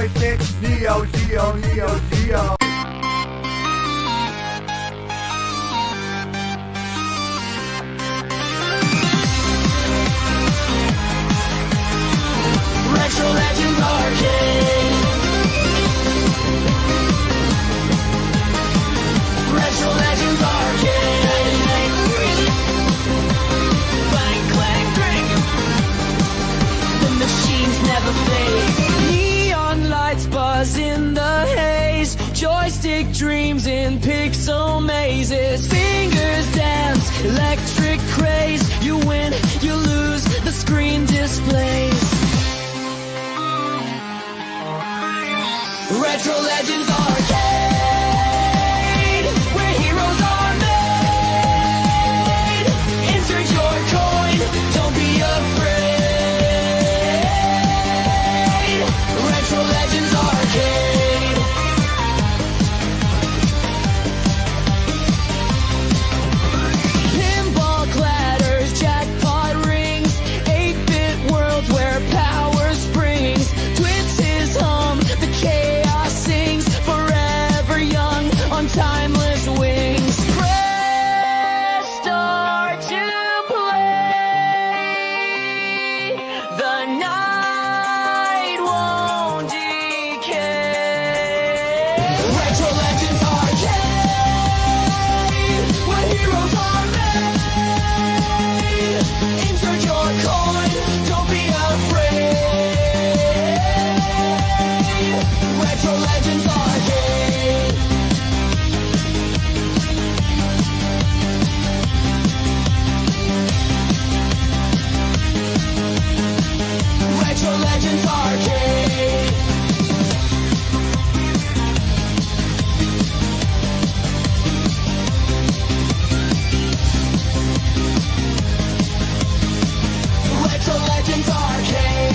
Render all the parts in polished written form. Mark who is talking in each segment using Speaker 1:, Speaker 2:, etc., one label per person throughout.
Speaker 1: joystick, Neo Geo, Neo Geo.
Speaker 2: Retro Legends Arcade. Retro Legends Arcade. Clank, clank, drink. The machines never fade. Neon lights buzz in the haze. Joystick dreams in pixel mazes. Fingers dance, electric craze. You win, you lose, the screen displays. Retro Legends Arcade, where heroes are made. Insert your coin, don't be afraid. Retro Legends Arcade. Pinball clatters, jackpot rings, 8-bit world where power springs. Twitches hum, the chaos sings, forever young on timeless wings. Press start to play. The night won't decay. Retro Legends Arcade, where heroes are made. Insert your coin, don't be afraid. Retro Legends Arcade. Retro Legends Arcade. Retro Legends Arcade.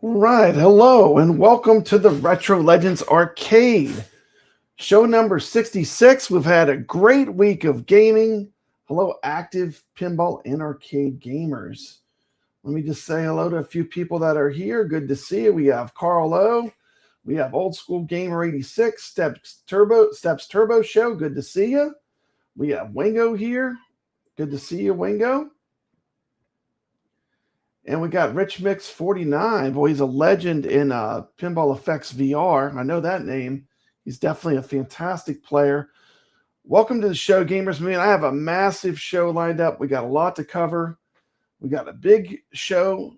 Speaker 3: Right, hello and welcome to the Retro Legends Arcade. Show number 66. We've had a great week of gaming. Hello, active pinball and arcade gamers. Let me just say hello to a few people that are here. Good to see you. We have Carl O. We have Old School Gamer 86, Steps Turbo Show. Good to see you. We have Wingo here. Good to see you, Wingo. And we got Rich Mix 49. Boy, he's a legend in Pinball Effects VR. I know that name. He's definitely a fantastic player. Welcome to the show, gamers. Man, I have a massive show lined up. We got a lot to cover. We got a big show.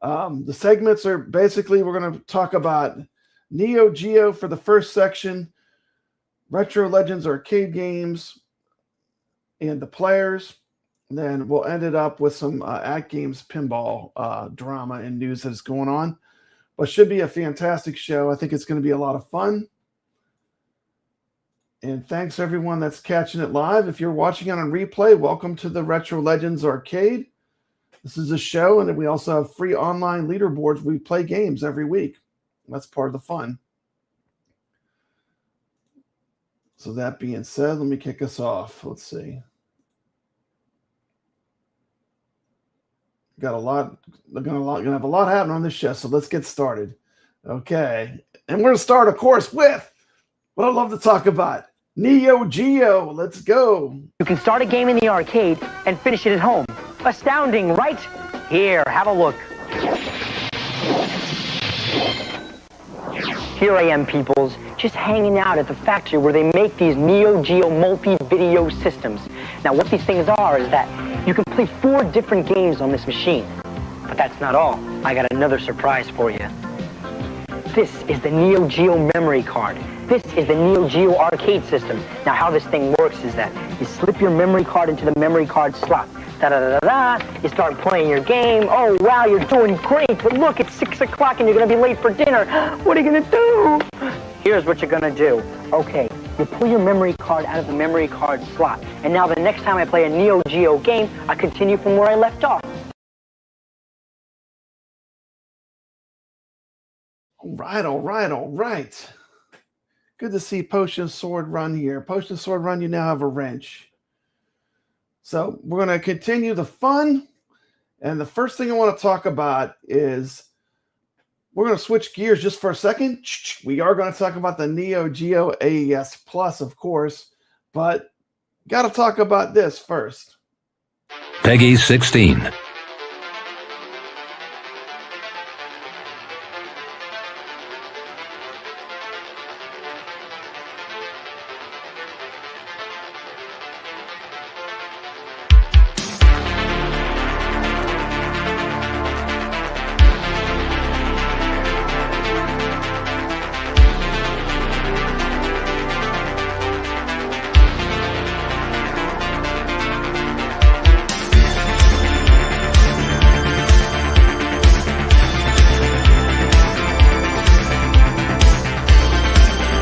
Speaker 3: The segments are basically, we're going to talk about Neo Geo for the first section, Retro Legends arcade games, and the players. And then we'll end it up with some AtGames pinball drama and news that's going on. But should be a fantastic show. I think it's going to be a lot of fun. And thanks everyone that's catching it live. If you're watching on a replay, welcome to the Retro Legends Arcade. This is a show, and we also have free online leaderboards. We play games every week. That's part of the fun. So that being said, let me kick us off. Let's see. Got a lot. We're gonna have a lot happening on this show, so let's get started. Okay, and we're gonna start, of course, with what I love to talk about: Neo Geo. Let's go.
Speaker 4: You can start a game in the arcade and finish it at home. Astounding, right? Here, have a look. Here I am, peoples, just hanging out at the factory where they make these Neo Geo multi-video systems. Now, what these things are is that you can play 4 different games on this machine. But that's not all. I got another surprise for you. This is the Neo Geo memory card. This is the Neo Geo arcade system. Now, how this thing works is that you slip your memory card into the memory card slot. Da-da-da-da-da, you start playing your game. Oh, wow, you're doing great, but look, it's 6 o'clock and you're gonna be late for dinner. What are you gonna do? Here's what you're gonna do. Okay, you pull your memory card out of the memory card slot. And now the next time I play a Neo Geo game, I continue from where I left off.
Speaker 3: All right. Good to see Potion Sword Run here. Potion Sword Run, you now have a wrench. So we're going to continue the fun. And the first thing I want to talk about is we're going to switch gears just for a second. We are going to talk about the Neo Geo AES Plus, of course, but got to talk about this first.
Speaker 5: Peggy 16.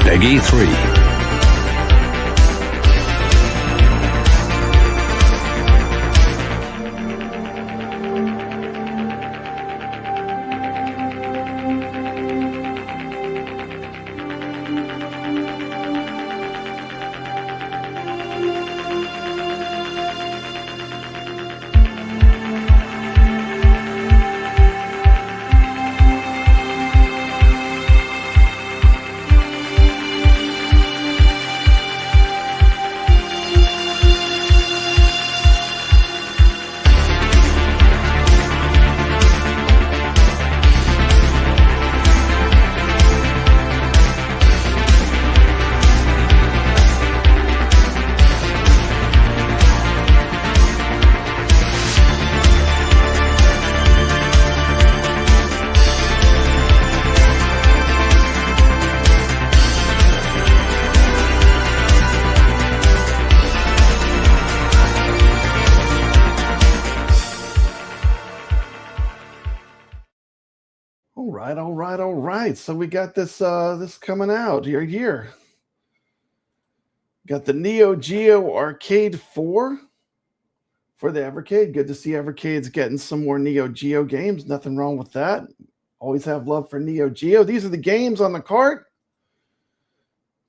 Speaker 5: Peggy 3.
Speaker 3: All right. So we got this this coming out here. Got the Neo Geo Arcade 4 for the Evercade. Good to see Evercade's getting some more Neo Geo games. Nothing wrong with that. Always have love for Neo Geo. These are the games on the cart.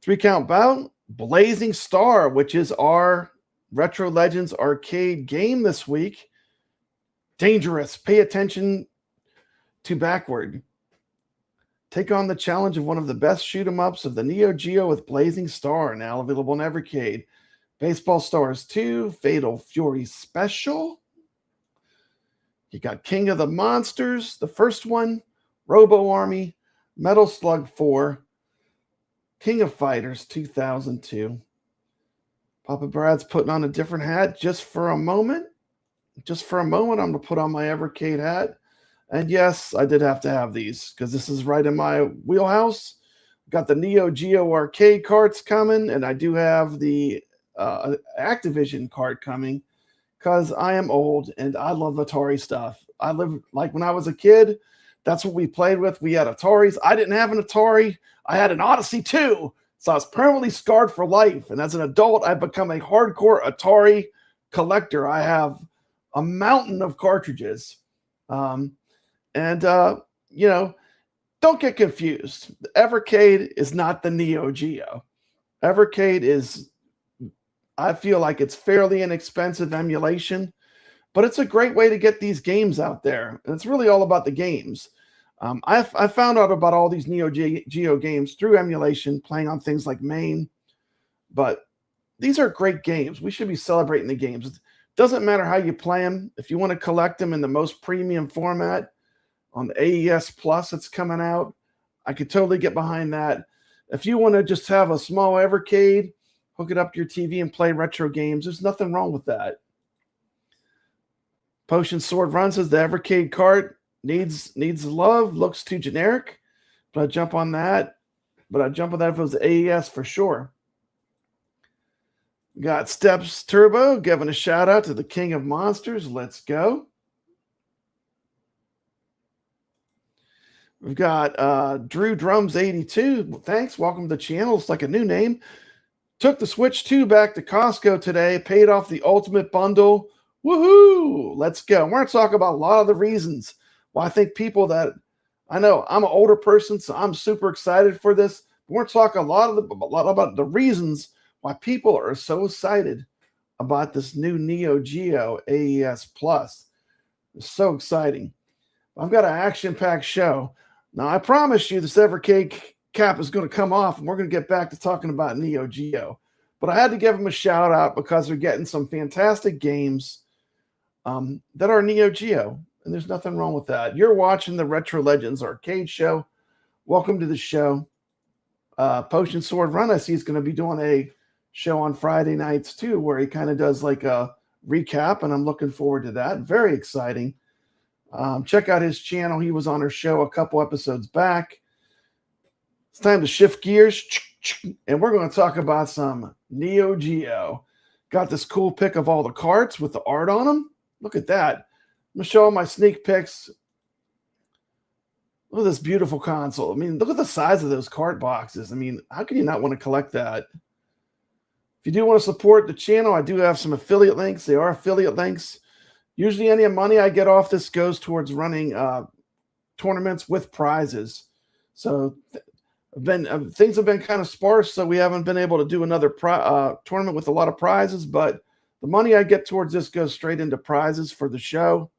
Speaker 3: 3-count bout. Blazing Star, which is our Retro Legends arcade game this week. Dangerous. Pay attention to backward. Take on the challenge of one of the best shoot-'em-ups of the Neo Geo with Blazing Star, now available in Evercade. Baseball Stars 2, Fatal Fury Special. You got King of the Monsters, the first one, Robo Army, Metal Slug 4, King of Fighters 2002. Papa Brad's putting on a different hat just for a moment. Just for a moment, I'm going to put on my Evercade hat. And yes, I did have to have these because this is right in my wheelhouse. Got the Neo Geo arcade carts coming, and I do have the Activision cart coming because I am old and I love Atari stuff. I live like when I was a kid, that's what we played with. We had Ataris. I didn't have an Atari. I had an Odyssey 2, so I was permanently scarred for life. And as an adult, I've become a hardcore Atari collector. I have a mountain of cartridges. You know, don't get confused. Evercade is not the Neo Geo. Evercade is, I feel like it's fairly inexpensive emulation, but it's a great way to get these games out there. And it's really all about the games. I found out about all these Neo Geo games through emulation, playing on things like MAME. But these are great games. We should be celebrating the games. It doesn't matter how you play them. If you want to collect them in the most premium format, on the AES Plus that's coming out, I could totally get behind that. If you want to just have a small Evercade, hook it up to your TV and play retro games, there's nothing wrong with that. Potion Sword Run says the Evercade cart needs love, looks too generic, but I'd jump on that. But I'd jump on that if it was AES for sure. Got Steps Turbo giving a shout out to the King of Monsters. Let's go. We've got Drew Drums 82. Thanks. Welcome to the channel. It's like a new name. Took the Switch 2 back to Costco today, paid off the Ultimate Bundle. Woohoo! Let's go. We're going to talk about a lot of the reasons why I think people that, I know I'm an older person, so I'm super excited for this. We're going to talk a lot about the reasons why people are so excited about this new Neo Geo AES Plus. It's so exciting. I've got an action-packed show. Now, I promise you this Evercade cap is going to come off, and we're going to get back to talking about Neo Geo. But I had to give them a shout-out because they're getting some fantastic games that are Neo Geo, and there's nothing wrong with that. You're watching the Retro Legends Arcade Show. Welcome to the show. Potion Sword Run, I see he's going to be doing a show on Friday nights, too, where he kind of does like a recap, and I'm looking forward to that. Very exciting. Check out his channel. He was on our show a couple episodes back. It's time to shift gears, and we're going to talk about some Neo Geo. Got this cool pic of all the carts with the art on them. Look at that. I'm going to show all my sneak pics. Look at this beautiful console. I mean, look at the size of those cart boxes. I mean, how can you not want to collect that? If you do want to support the channel, I do have some affiliate links. They are affiliate links. Usually any money I get off this goes towards running tournaments with prizes. So things have been kind of sparse, so we haven't been able to do another tournament with a lot of prizes, but the money I get towards this goes straight into prizes for the show.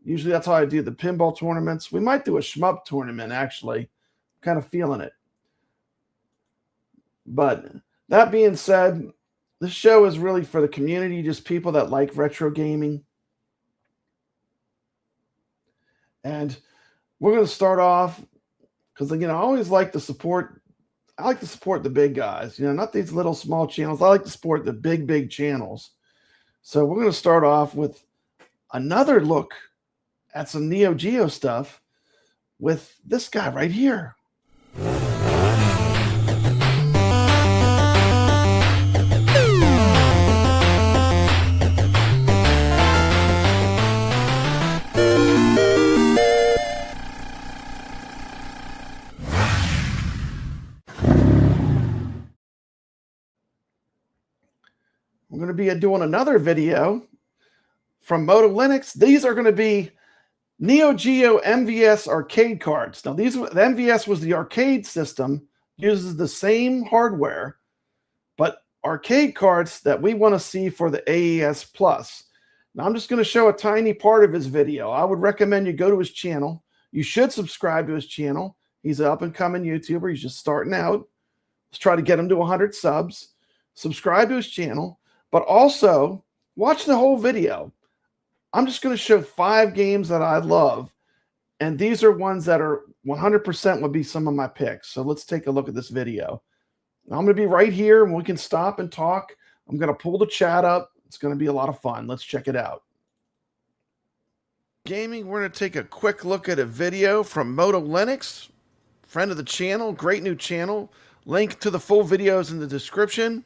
Speaker 3: Usually that's how I do the pinball tournaments. We might do a shmup tournament, actually. Kind of feeling it. But that being said, this show is really for the community, just people that like retro gaming. And we're going to start off because, I always like to support. I like to support the big guys, not these little small channels. I like to support the big channels. So we're going to start off with another look at some Neo Geo stuff with this guy right here. We're going to be doing another video from MotoLinux. These are going to be Neo Geo MVS arcade cards. Now, the MVS was the arcade system, uses the same hardware, but arcade cards that we want to see for the AES Plus. Now, I'm just going to show a tiny part of his video. I would recommend you go to his channel. You should subscribe to his channel. He's an up-and-coming YouTuber. He's just starting out. Let's try to get him to 100 subs. Subscribe to his channel. But also, watch the whole video. I'm just going to show 5 games that I love. And these are ones that are 100% would be some of my picks. So let's take a look at this video. I'm going to be right here, and we can stop and talk. I'm going to pull the chat up. It's going to be a lot of fun. Let's check it out. Gaming, we're going to take a quick look at a video from MotoLinux, friend of the channel, great new channel. Link to the full videos in the description.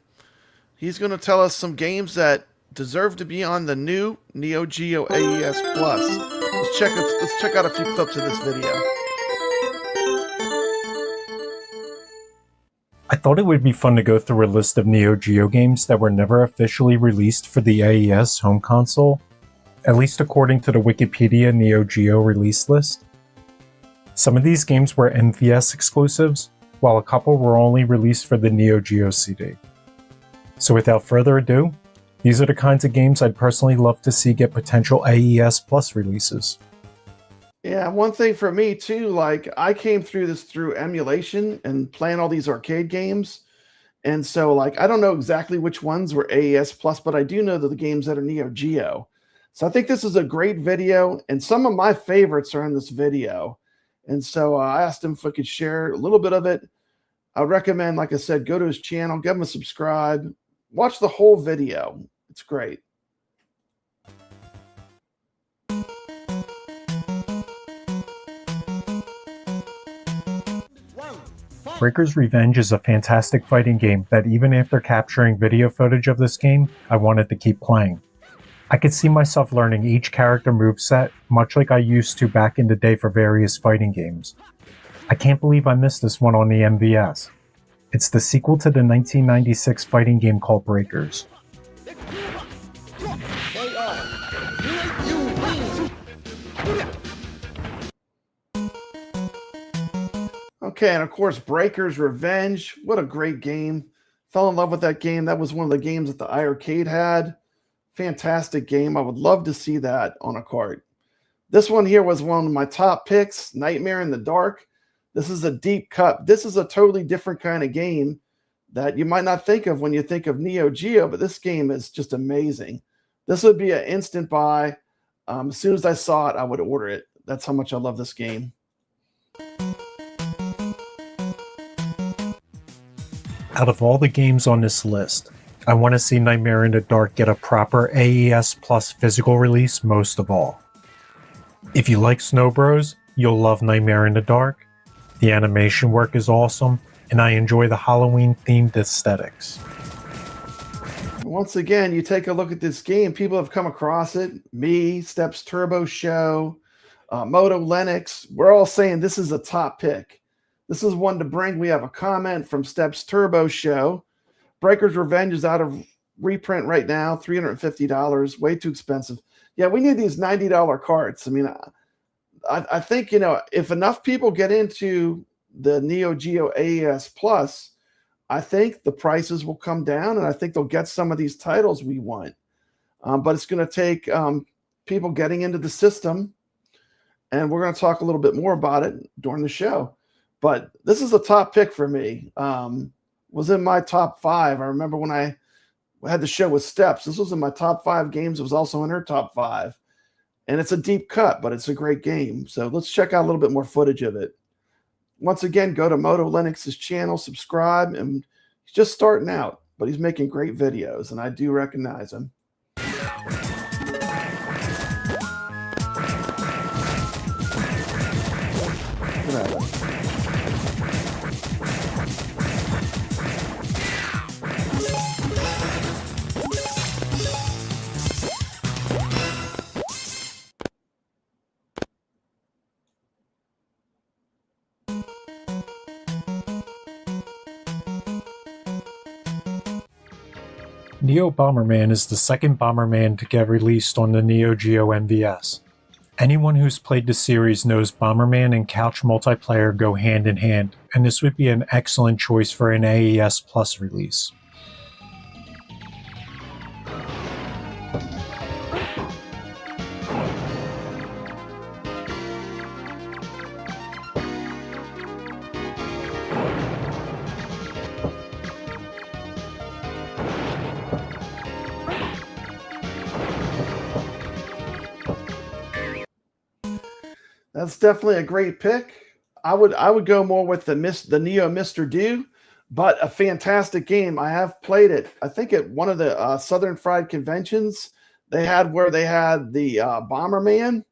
Speaker 3: He's going to tell us some games that deserve to be on the new Neo Geo AES Plus. Let's check out a few clips of this video.
Speaker 6: I thought it would be fun to go through a list of Neo Geo games that were never officially released for the AES home console, at least according to the Wikipedia Neo Geo release list. Some of these games were MVS exclusives, while a couple were only released for the Neo Geo CD. So without further ado, these are the kinds of games I'd personally love to see get potential AES Plus releases.
Speaker 3: Yeah, one thing for me too, like I came through this through emulation and playing all these arcade games. And so like, I don't know exactly which ones were AES Plus, but I do know that the games that are Neo Geo. So I think this is a great video, and some of my favorites are in this video. And so I asked him if I could share a little bit of it. I would recommend, like I said, go to his channel, give him a subscribe, watch the whole video. It's great.
Speaker 6: Breaker's Revenge is a fantastic fighting game that even after capturing video footage of this game, I wanted to keep playing. I could see myself learning each character moveset, much like I used to back in the day for various fighting games. I can't believe I missed this one on the MVS. It's the sequel to the 1996 fighting game called Breakers.
Speaker 3: Okay, and of course, Breakers Revenge. What a great game. Fell in love with that game. That was one of the games that the iArcade had. Fantastic game. I would love to see that on a cart. This one here was one of my top picks, Nightmare in the Dark. This is a deep cut. This is a totally different kind of game that you might not think of when you think of Neo Geo, but this game is just amazing. This would be an instant buy. As soon as I saw it, I would order it. That's how much I love this game.
Speaker 6: Out of all the games on this list, I want to see Nightmare in the Dark get a proper AES Plus physical release most of all. If you like Snow Bros, you'll love Nightmare in the Dark. The animation work is awesome, and I enjoy the Halloween-themed aesthetics.
Speaker 3: Once again, you take a look at this game, people have come across it. Me, Steps Turbo Show, MotoLinux. We're all saying this is a top pick. This is one to bring. We have a comment from Steps Turbo Show. Breakers Revenge is out of reprint right now, $350, way too expensive. Yeah, we need these $90 carts. I mean, I think, you know, if enough people get into the Neo Geo AES Plus, I think the prices will come down, and I think they'll get some of these titles we want. But it's going to take people getting into the system, and we're going to talk a little bit more about it during the show. But this is a top pick for me. Was in my top 5. I remember when I had the show with Steps. This was in my top 5 games. It was also in her top 5. And it's a deep cut, but it's a great game. So let's check out a little bit more footage of it. Once again, go to MotoLinux's channel, subscribe, and he's just starting out, but he's making great videos, and I do recognize him. Look at that.
Speaker 6: Neo Bomberman is the second Bomberman to get released on the Neo Geo MVS. Anyone who's played the series knows Bomberman and couch multiplayer go hand in hand, and this would be an excellent choice for an AES Plus release.
Speaker 3: That's definitely a great pick. I would go more with the Neo Mr. Do, but a fantastic game. I have played it. I think at one of the Southern Fried conventions, they had the Bomberman,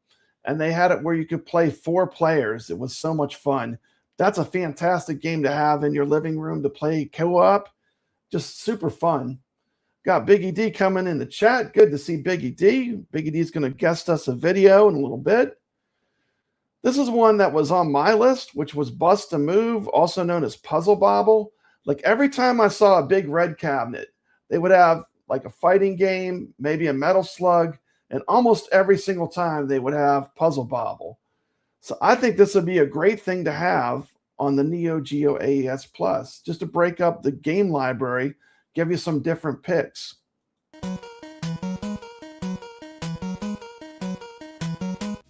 Speaker 3: and they had it where you could play 4 players. It was so much fun. That's a fantastic game to have in your living room to play co-op. Just super fun. Got Biggie D coming in the chat. Good to see Biggie D. Biggie D is going to guest us a video in a little bit. This is one that was on my list, which was Bust a Move, also known as Puzzle Bobble. Like every time I saw a big red cabinet, they would have like a fighting game, maybe a Metal Slug, and almost every single time they would have Puzzle Bobble. So I think this would be a great thing to have on the Neo Geo AES Plus, just to break up the game library, give you some different picks.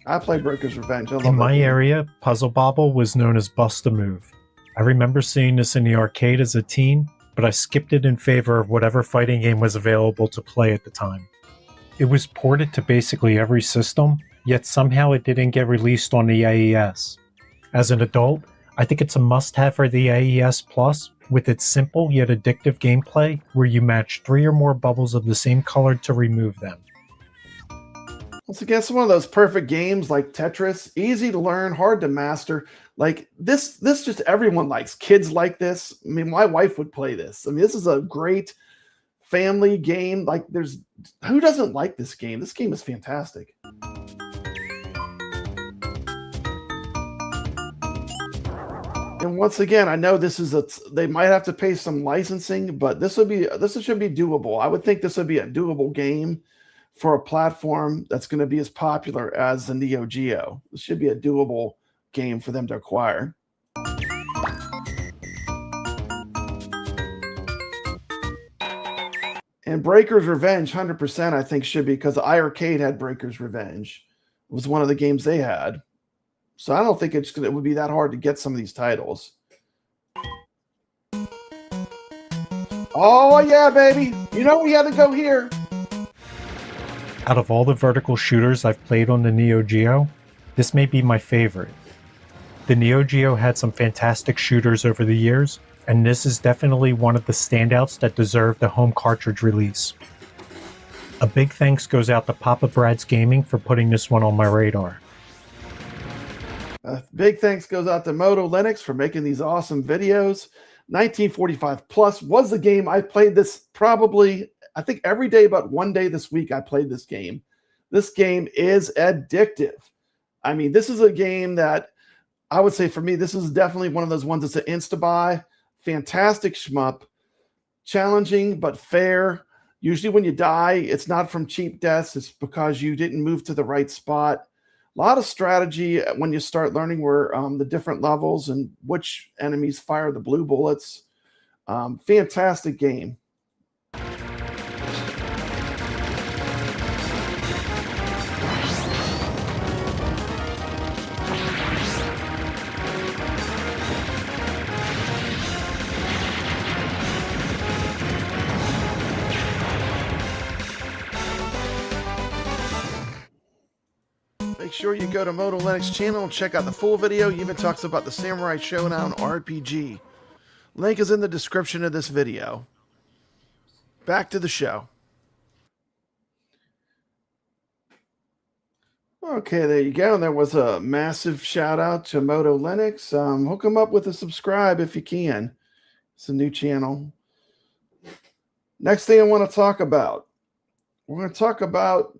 Speaker 3: I play Breakers Revenge.
Speaker 6: In my area, Puzzle Bobble was known as Bust a Move. I remember seeing this in the arcade as a teen, but I skipped it in favor of whatever fighting game was available to play at the time. It was ported to basically every system, yet somehow it didn't get released on the AES. As an adult, I think it's a must-have for the AES Plus, with its simple yet addictive gameplay where you match 3 or more bubbles of the same color to remove them.
Speaker 3: Once again, it's one of those perfect games like Tetris, easy to learn, hard to master. Like this just everyone likes. Kids like this. I mean, my wife would play this. I mean, this is a great family game. Like who doesn't like this game? This game is fantastic. And once again, I know this is they might have to pay some licensing, but this should be doable. I would think this would be a doable game for a platform that's going to be as popular as the Neo Geo. This should be a doable game for them to acquire. And Breaker's Revenge, 100%, I think should be, because iArcade had Breaker's Revenge. It was one of the games they had. So I don't think it would be that hard to get some of these titles. Oh, yeah, baby. You know we had to go here.
Speaker 6: Out of all the vertical shooters I've played on the Neo Geo, this may be my favorite. The Neo Geo had some fantastic shooters over the years, and this is definitely one of the standouts that deserved a home cartridge release. A big thanks goes out to Papa Brad's Gaming for putting this one on my radar.
Speaker 3: Big thanks goes out to MotoLinux for making these awesome videos. 1945 Plus was the game. I played this probably, I think every day but one day this week I played this game. This game is addictive. I mean, this is a game that I would say for me, this is definitely one of those ones that's an insta-buy. Fantastic shmup. Challenging but fair. Usually when you die, it's not from cheap deaths. It's because you didn't move to the right spot. A lot of strategy when you start learning where the different levels and which enemies fire the blue bullets. Fantastic game. Make sure you go to MotoLinux channel and check out the full video. He even talks about the Samurai Showdown RPG. Link is in the description of this video. Back to the show. Okay, there you go. And there was a massive shout out to MotoLinux. Hook them up with a subscribe if you can. It's a new channel. Next thing I want to talk about. We're going to talk about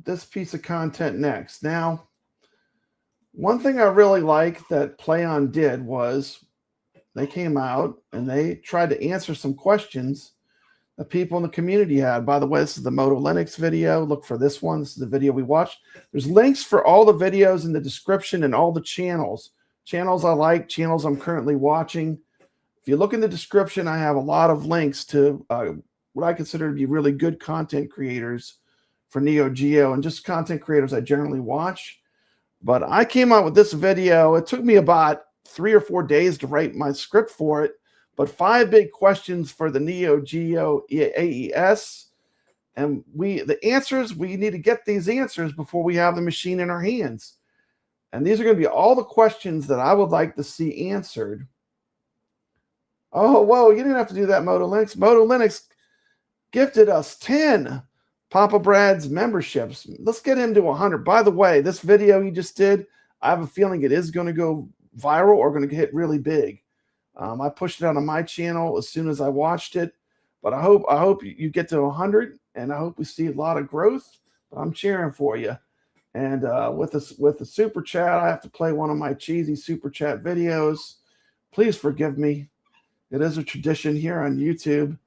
Speaker 3: this piece of content next. Now, one thing I really like that Plaion did was they came out and they tried to answer some questions that people in the community had. By the way, this is the MotoLinux video. Look for this one. This is the video we watched. There's links for all the videos in the description and all the channels. Channels I like, channels I'm currently watching. If you look in the description, I have a lot of links to what I consider to be really good content creators for Neo Geo and just content creators I generally watch. But I came out with this video. It took me about 3 or 4 days to write my script for it, but 5 big questions for the Neo Geo AES. And we need to get these answers before we have the machine in our hands. And these are going to be all the questions that I would like to see answered. Oh, whoa, you didn't have to do that, MotoLinux. MotoLinux gifted us 10 Papa Brad's memberships. Let's get him to 100. By the way, this video he just did, I have a feeling it is going to go viral or going to hit really big. I pushed it out on my channel as soon as I watched it, but I hope you get to 100, and I hope we see a lot of growth. But I'm cheering for you. And with the super chat, I have to play one of my cheesy super chat videos. Please forgive me. It is a tradition here on YouTube,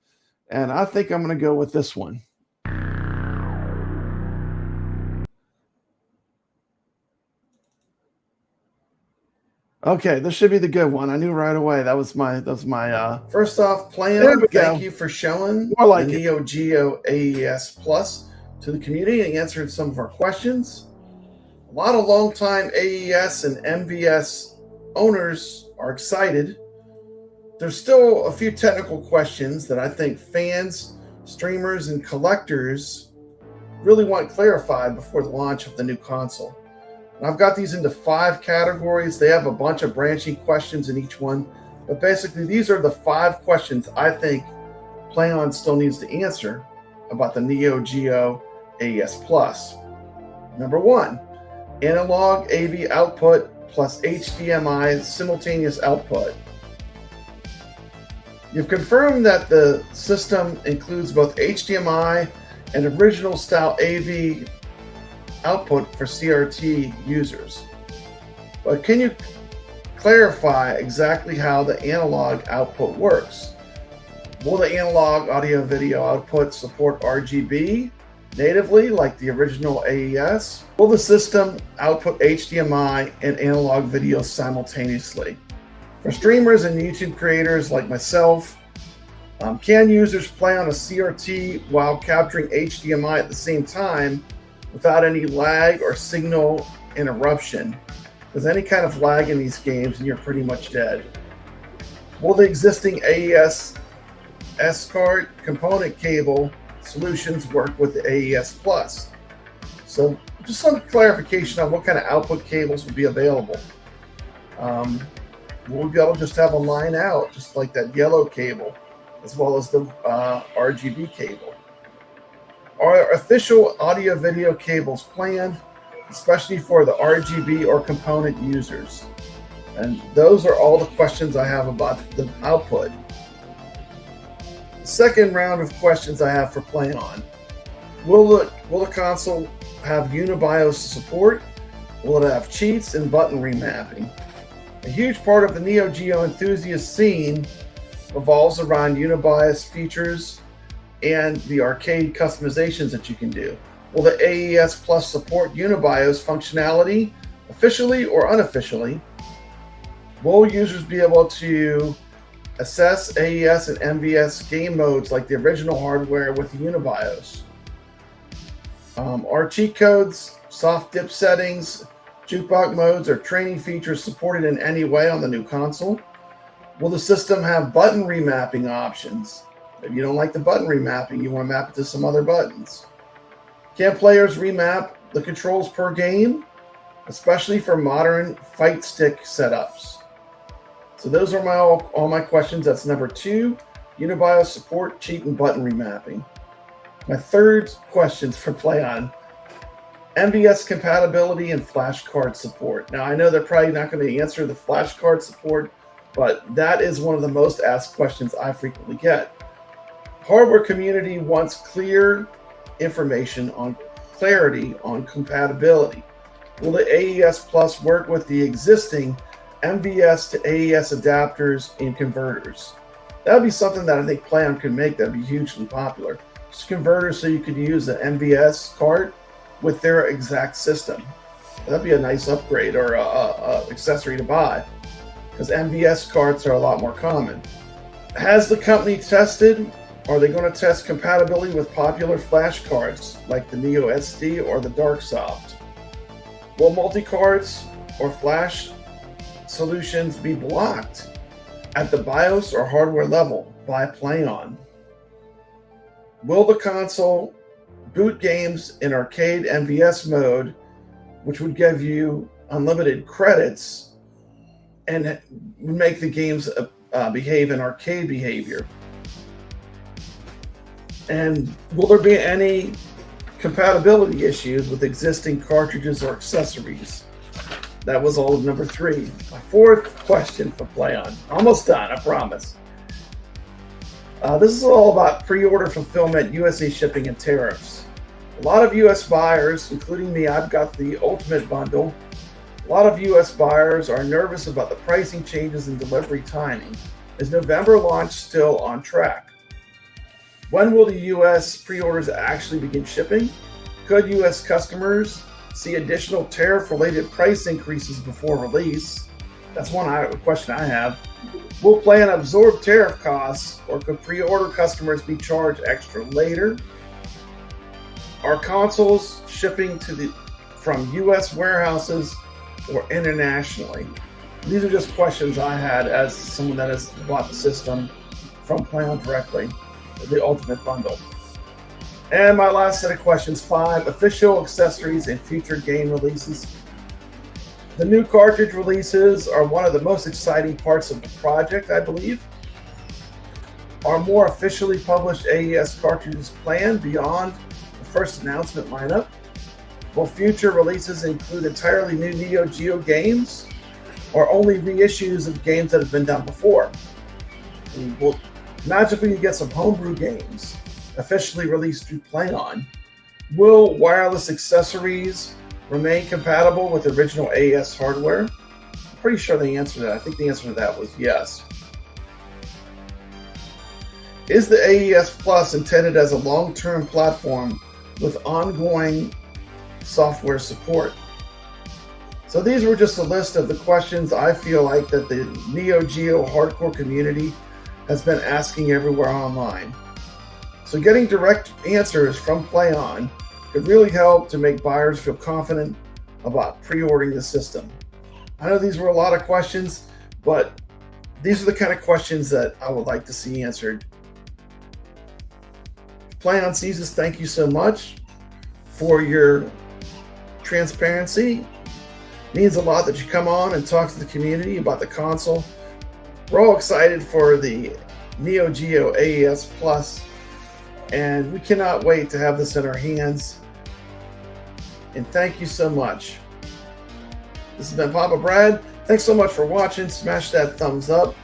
Speaker 3: and I think I'm going to go with this one. Okay, this should be the good one. I knew right away. That was my first off, Plaion, thank you for showing the Neo Geo AES Plus to the community and answering some of our questions. A lot of longtime AES and MVS owners are excited. There's still a few technical questions that I think fans, streamers, and collectors really want clarified before the launch of the new console. I've got these into 5 categories. They have a bunch of branching questions in each one. But basically, these are the 5 questions I think Plaion still needs to answer about the Neo Geo AES Plus. Number 1, analog AV output plus HDMI simultaneous output. You've confirmed that the system includes both HDMI and original style AV output for CRT users. But can you clarify exactly how the analog output works. Will the analog audio video output support RGB natively like the original AES? Will the system output HDMI and analog video simultaneously? For streamers and YouTube creators like myself, can users play on a CRT while capturing HDMI at the same time without any lag or signal interruption? There's any kind of lag in these games and you're pretty much dead. Will the existing AES iScored component cable solutions work with the AES Plus? So just some clarification on what kind of output cables will be available. We'll be able to just have a line out, just like that yellow cable, as well as the RGB cable. Are official audio video cables planned, especially for the RGB or component users? And those are all the questions I have about the output. The second round of questions I have for Plaion. Will the console have UniBIOS support? Will it have cheats and button remapping? A huge part of the Neo Geo enthusiast scene revolves around UniBIOS features and the arcade customizations that you can do. Will the AES Plus support UniBIOS functionality officially or unofficially? Will users be able to assess AES and MVS game modes like the original hardware with the UniBIOS? Are cheat codes, soft dip settings, jukebox modes, or training features supported in any way on the new console? Will the system have button remapping options? If you don't like the button remapping, you want to map it to some other buttons. Can players remap the controls per game, especially for modern fight stick setups? So those are all my questions. That's number 2, UniBIOS support, cheat, and button remapping. My third questions for Plaion: MVS compatibility and flashcard support. Now I know they're probably not going to answer the flashcard support, but that is one of the most asked questions I frequently get. Hardware community wants clear information on clarity on compatibility. Will the AES Plus work with the existing MVS to AES adapters and converters? That would be something that I think Plaion could make. That would be hugely popular. Just converters so you could use the MVS card with their exact system. That'd be a nice upgrade or accessory to buy, because MVS cards are a lot more common. Has the company tested? Are they going to test compatibility with popular flash cards like the Neo SD or the DarkSoft? Will multi-cards or flash solutions be blocked at the BIOS or hardware level by Plaion? Will the console boot games in arcade MVS mode, which would give you unlimited credits and make the games behave in arcade behavior? And will there be any compatibility issues with existing cartridges or accessories? That was all of number 3. My fourth question for Plaion. Almost done, I promise. This is all about pre-order fulfillment, USA shipping, and tariffs. A lot of US buyers, including me, I've got the Ultimate Bundle. A lot of US buyers are nervous about the pricing changes and delivery timing. Is November launch still on track? When will the US pre-orders actually begin shipping? Could US customers see additional tariff-related price increases before release? That's one question I have. Will Plaion absorb tariff costs, or could pre-order customers be charged extra later? Are consoles shipping from US warehouses or internationally? These are just questions I had as someone that has bought the system from Plaion directly, the Ultimate Bundle. And my last set of questions, 5, official accessories and future game releases. The new cartridge releases are one of the most exciting parts of the project, I believe. Are more officially published AES cartridges planned beyond the first announcement lineup? Will future releases include entirely new Neo Geo games, or only reissues of games that have been done before? Well, imagine if we could get some homebrew games officially released through Plaion. Will wireless accessories remain compatible with original AES hardware? pretty sure the answer to that, I think the answer to that was yes. Is the AES Plus intended as a long-term platform with ongoing software support? So these were just a list of the questions I feel like that the Neo Geo hardcore community has been asking everywhere online. So getting direct answers from Plaion could really help to make buyers feel confident about pre-ordering the system. I know these were a lot of questions, but these are the kind of questions that I would like to see answered. Plaion sees this. Thank you so much for your transparency. It means a lot that you come on and talk to the community about the console. We're all excited for the Neo Geo AES Plus, and we cannot wait to have this in our hands. And thank you so much. This has been Papa Brad. Thanks so much for watching. Smash that thumbs up.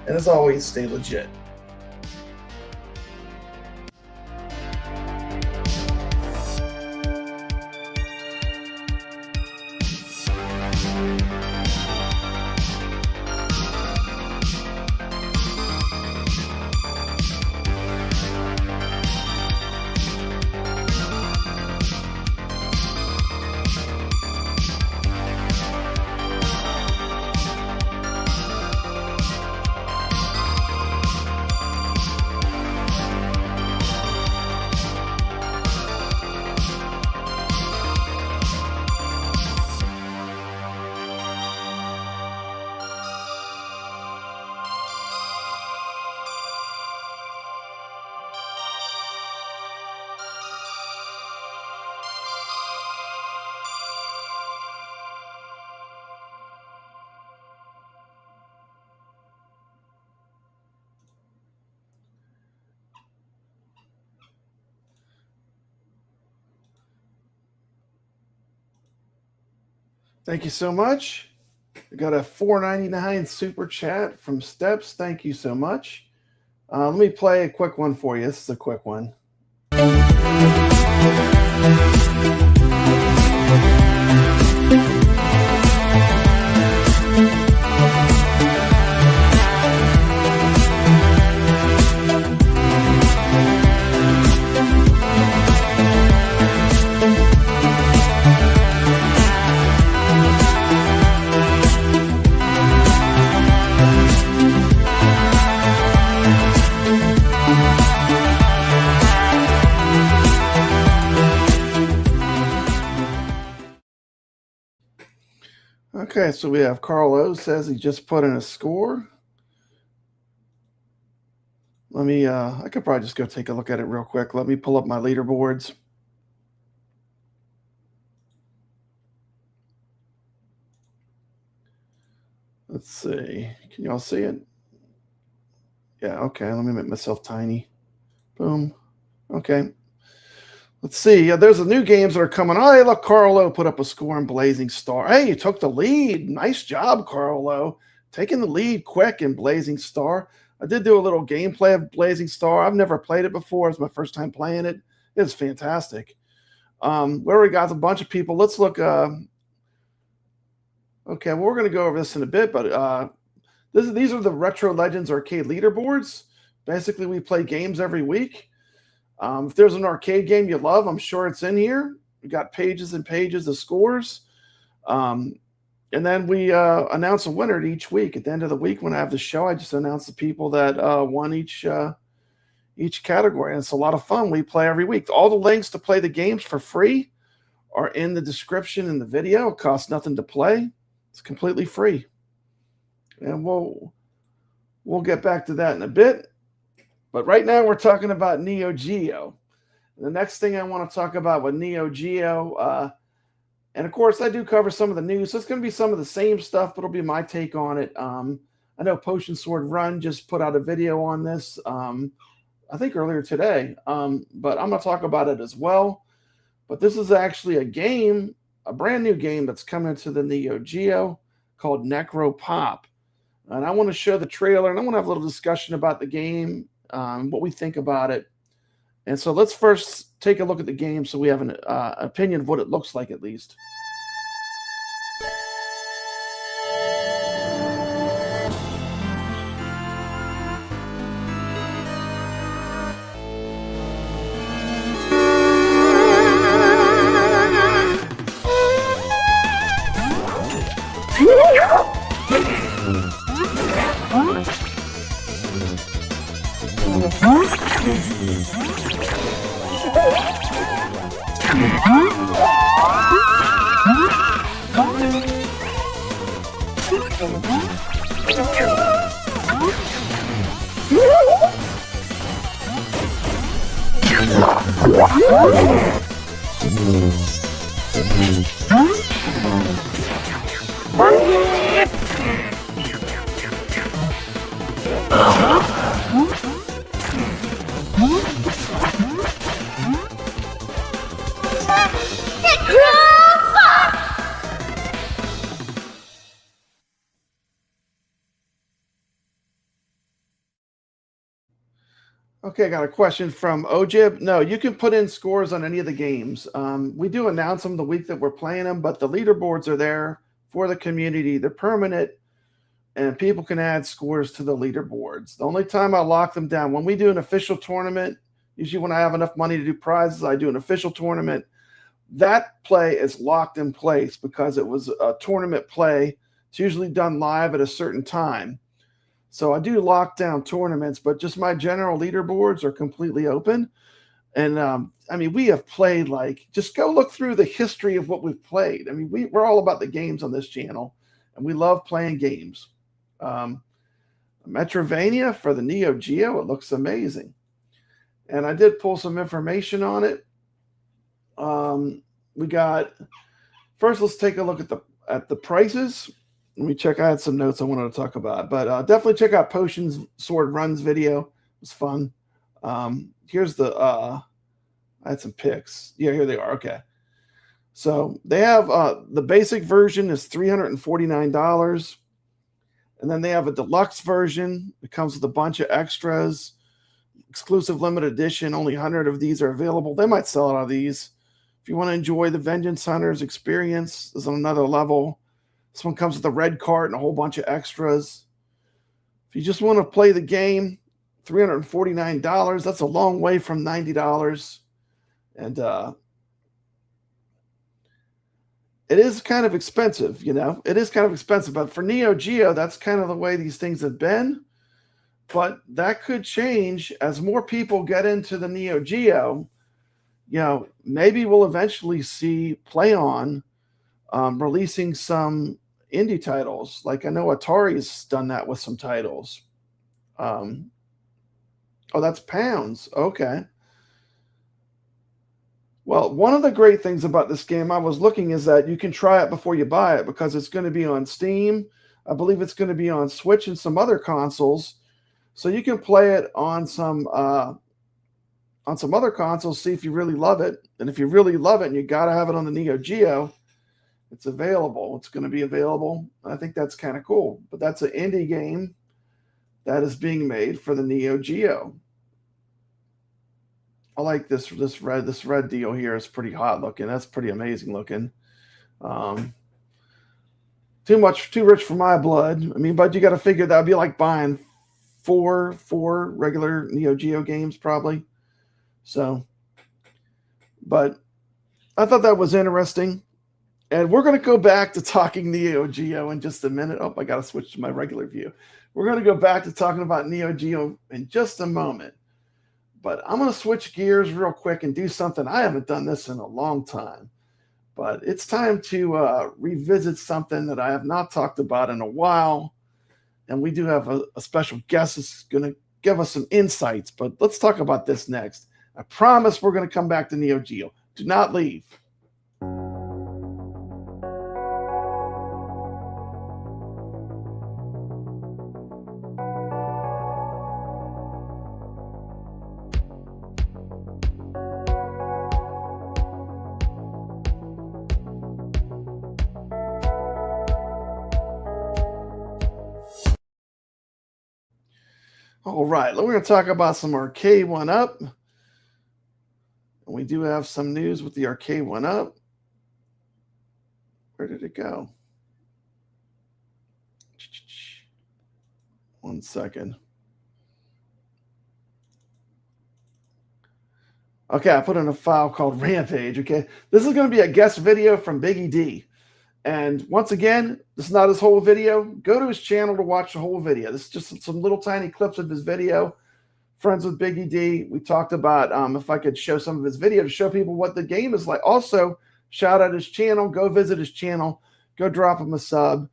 Speaker 3: And as always, stay legit. Thank you so much. We got a $4.99 super chat from Steps. Thank you so much. Let me play a quick one for you. This is a quick one. Okay, so we have Carl O says he just put in a score. Let me, I could probably just go take a look at it real quick. Let me pull up my leaderboards. Let's see. Can y'all see it? Yeah, okay. Let me make myself tiny. Boom. Okay. Let's see. There's the new games that are coming. Oh, hey, look, Carlo put up a score in Blazing Star. Hey, you took the lead. Nice job, Carlo. Taking the lead quick in Blazing Star. I did do a little gameplay of Blazing Star. I've never played it before. It's my first time playing it. It's fantastic. Where we got a bunch of people. Let's look. Okay, well, we're going to go over this in a bit, but these are the Retro Legends Arcade Leaderboards. Basically, we play games every week. If there's an arcade game you love, I'm sure it's in here. We got pages and pages of scores. And then we announce a winner each week. At the end of the week, when I have the show, I just announce the people that won each category. And it's a lot of fun. We play every week. All the links to play the games for free are in the description in the video. It costs nothing to play. It's completely free. And we'll get back to that in a bit. But right now we're talking about Neo Geo. The next thing I want to talk about with Neo Geo, and of course I do cover some of the news, so it's going to be some of the same stuff, but it'll be my take on it. I know Potion Sword Run just put out a video on this, I think earlier today, but I'm going to talk about it as well. But this is actually a game, a brand new game that's coming to the Neo Geo called Necro Pop. And I want to show the trailer, and I want to have a little discussion about the game, what we think about it. And so let's first take a look at the game so we have an opinion of what it looks like at least. Okay, I got a question from Ojib. No, you can put in scores on any of the games. We do announce them the week that we're playing them, but the leaderboards are there for the community. They're permanent, and people can add scores to the leaderboards. The only time I lock them down, when we do an official tournament, usually when I have enough money to do prizes, I do an official tournament. That play is locked in place because it was a tournament play. It's usually done live at a certain time. So I do lock down tournaments, but just my general leaderboards are completely open. And I mean, we have played, like, just go look through the history of what we've played. I mean, we're all about the games on this channel, and we love playing games. Metrovania for the Neo Geo, it looks amazing. And I did pull some information on it. We got, first, let's take a look at the prices. Let me check. I had some notes I wanted to talk about, but definitely check out Potion's Sword Runs video. It was fun. Here's the, I had some picks. Yeah, here they are. Okay. So they have, the basic version is $349. And then they have a deluxe version. It comes with a bunch of extras. Exclusive limited edition. Only 100 of these are available. They might sell out of these. If you want to enjoy the Vengeance Hunters experience, this is on another level. This one comes with a red cart and a whole bunch of extras. If you just want to play the game, $349. That's a long way from $90. And it is kind of expensive, you know. It is kind of expensive. But for Neo Geo, that's kind of the way these things have been. But that could change as more people get into the Neo Geo. You know, maybe we'll eventually see Plaion releasing some indie titles. Like I know Atari's done that with some titles. Oh, that's pounds. Okay. Well, one of the great things about this game I was looking is that you can try it before you buy it because it's going to be on Steam. I believe it's going to be on Switch and some other consoles. So you can play it on some other consoles, see if you really love it. And if you really love it and you got to have it on the Neo Geo, it's available. It's going to be available. I think that's kind of cool. But that's an indie game that is being made for the Neo Geo. I like this red deal here. It's pretty hot looking. That's pretty amazing looking. Too rich for my blood. I mean, but you got to figure that would be like buying four regular Neo Geo games probably. So, but I thought that was interesting. And we're going to go back to talking Neo Geo in just a minute. Oh, I got to switch to my regular view. We're going to go back to talking about Neo Geo in just a moment. But I'm going to switch gears real quick and do something. I haven't done this in a long time. But it's time to revisit something that I have not talked about in a while. And we do have a special guest that's going to give us some insights. But let's talk about this next. I promise we're going to come back to Neo Geo. Do not leave. All right, we're going to talk about some Arcade1Up. We do have some news with the Arcade1Up. Where did it go? 1 second. Okay, I put in a file called Rampage. Okay, this is going to be a guest video from Biggie D. And once again, this is not his whole video. Go to his channel to watch the whole video. This is just some little tiny clips of his video friends with Biggie D. We talked about if I could show some of his video to show people what the game is like. Also, shout out his channel. Go visit his channel. Go drop him a sub.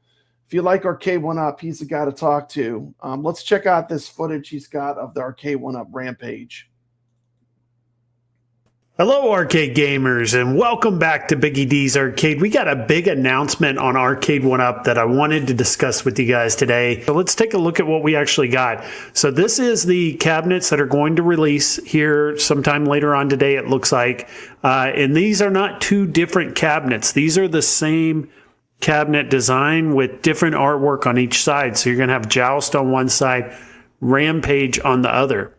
Speaker 3: If you like Arcade1Up, he's the guy to talk to. Let's check out this footage he's got of the Arcade1Up Rampage.
Speaker 7: Hello, arcade gamers, and welcome back to Biggie D's Arcade. We got a big announcement on Arcade1Up that I wanted to discuss with you guys today. So let's take a look at what we actually got. So this is the cabinets that are going to release here sometime later on today, it looks like. And these are not two different cabinets. These are the same cabinet design with different artwork on each side. So you're going to have Joust on one side, Rampage on the other.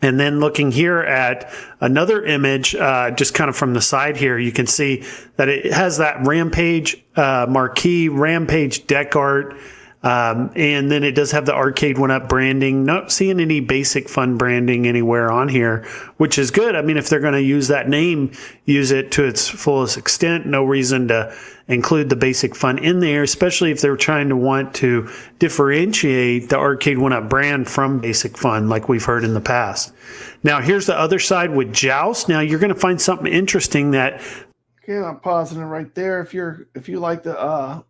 Speaker 7: And then looking here at another image, just kind of from the side here, you can see that it has that Rampage marquee, Rampage deck art, and then it does have the Arcade1Up branding. Not seeing any Basic Fun branding anywhere on here, which is good. I mean, if they're going to use that name, use it to its fullest extent. No reason to include the Basic Fun in there, especially if they're trying to want to differentiate the Arcade1Up brand from Basic Fun like we've heard in the past. Now, here's the other side with Joust. Now, you're going to find something interesting that...
Speaker 3: Okay, I'm pausing it right there. If you like the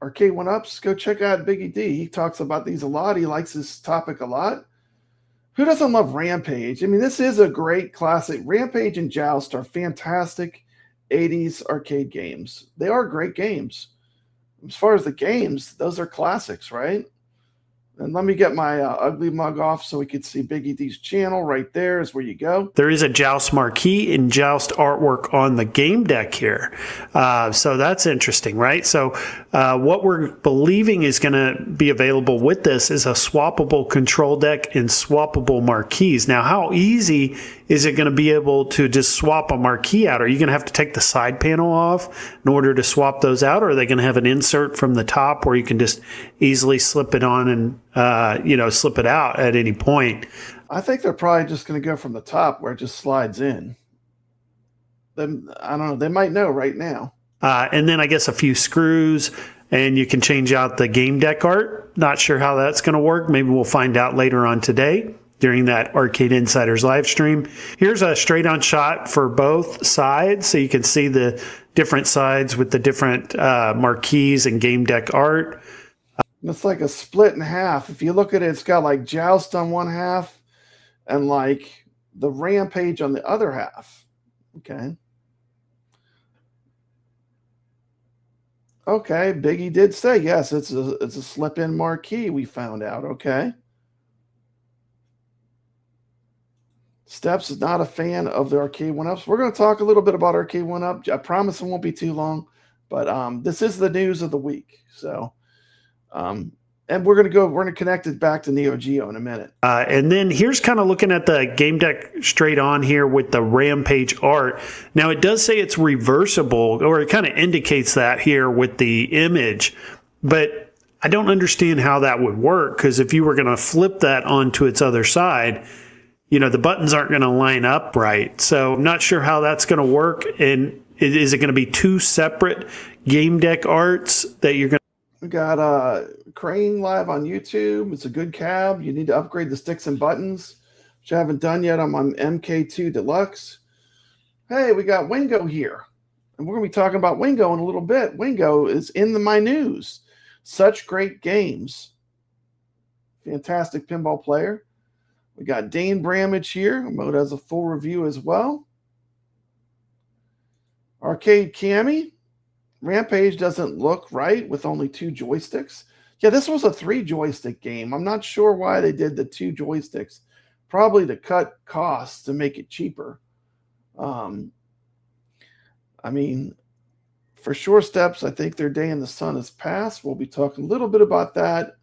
Speaker 3: Arcade1Ups, go check out Biggie D. He talks about these a lot. He likes this topic a lot. Who doesn't love Rampage? I mean, this is a great classic. Rampage and Joust are fantastic 80s arcade games. They are great games. As far as the games, those are classics, right? And let me get my ugly mug off so we could see Biggie D's channel. Right there is where you go.
Speaker 7: There is a Joust marquee and Joust artwork on the game deck here. So that's interesting, right? So what we're believing is going to be available with this is a swappable control deck and swappable marquees. Now, how easy is it going to be able to just swap a marquee out? Are you going to have to take the side panel off in order to swap those out? Or are they going to have an insert from the top where you can just easily slip it on and, slip it out at any point?
Speaker 3: I think they're probably just going to go from the top where it just slides in. Then I don't know. They might know right now.
Speaker 7: And then I guess a few screws, and you can change out the game deck art. Not sure how that's going to work. Maybe we'll find out later on today during that Arcade Insiders live stream. Here's a straight on shot for both sides, so you can see the different sides with the different marquees and game deck art.
Speaker 3: It's like a split in half. If you look at it, it's got like Joust on one half and like the Rampage on the other half. Okay. Okay, Biggie did say yes. It's a slip-in marquee. We found out. Okay. Steps is not a fan of the Arcade1Ups. We're going to talk a little bit about Arcade1Up. I promise it won't be too long, but this is the news of the week. So, and we're going to connect it back to Neo Geo in a minute.
Speaker 7: And then here's kind of looking at the game deck straight on here with the Rampage art. Now, it does say it's reversible, or it kind of indicates that here with the image, but I don't understand how that would work, because if you were going to flip that onto its other side, the buttons aren't going to line up right. So I'm not sure how that's going to work. And is it going to be two separate game deck arts that you're going to...
Speaker 3: We got Crane live on YouTube. It's a good cab. You need to upgrade the sticks and buttons, which I haven't done yet. I'm on MK2 Deluxe. Hey, we got Wingo here. And we're going to be talking about Wingo in a little bit. Wingo is in my news. Such great games. Fantastic pinball player. We got Dane Bramage here. Mode has a full review as well. Arcade Cami. Rampage doesn't look right with only 2 joysticks. Yeah, this was a 3 joystick game. I'm not sure why they did the 2 joysticks. Probably to cut costs to make it cheaper. I mean, for Sure Steps, I think their day in the sun has passed. We'll be talking a little bit about that.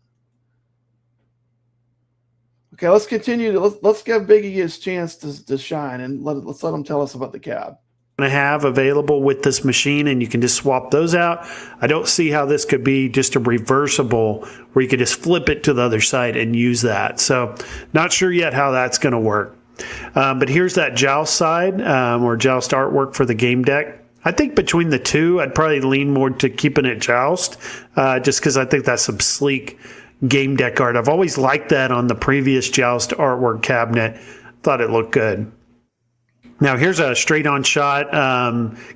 Speaker 3: Okay, let's continue. Let's give Biggie his chance to shine, and let's let him tell us about the cab.
Speaker 7: To have available with this machine, and you can just swap those out. I don't see how this could be just a reversible where you could just flip it to the other side and use that. So not sure yet how that's going to work. But here's that Joust side, or Joust artwork for the game deck. I think between the two, I'd probably lean more to keeping it Joust, just because I think that's some sleek game deck art. I've always liked that on the previous Joust artwork cabinet. Thought it looked good. Now, here's a straight-on shot.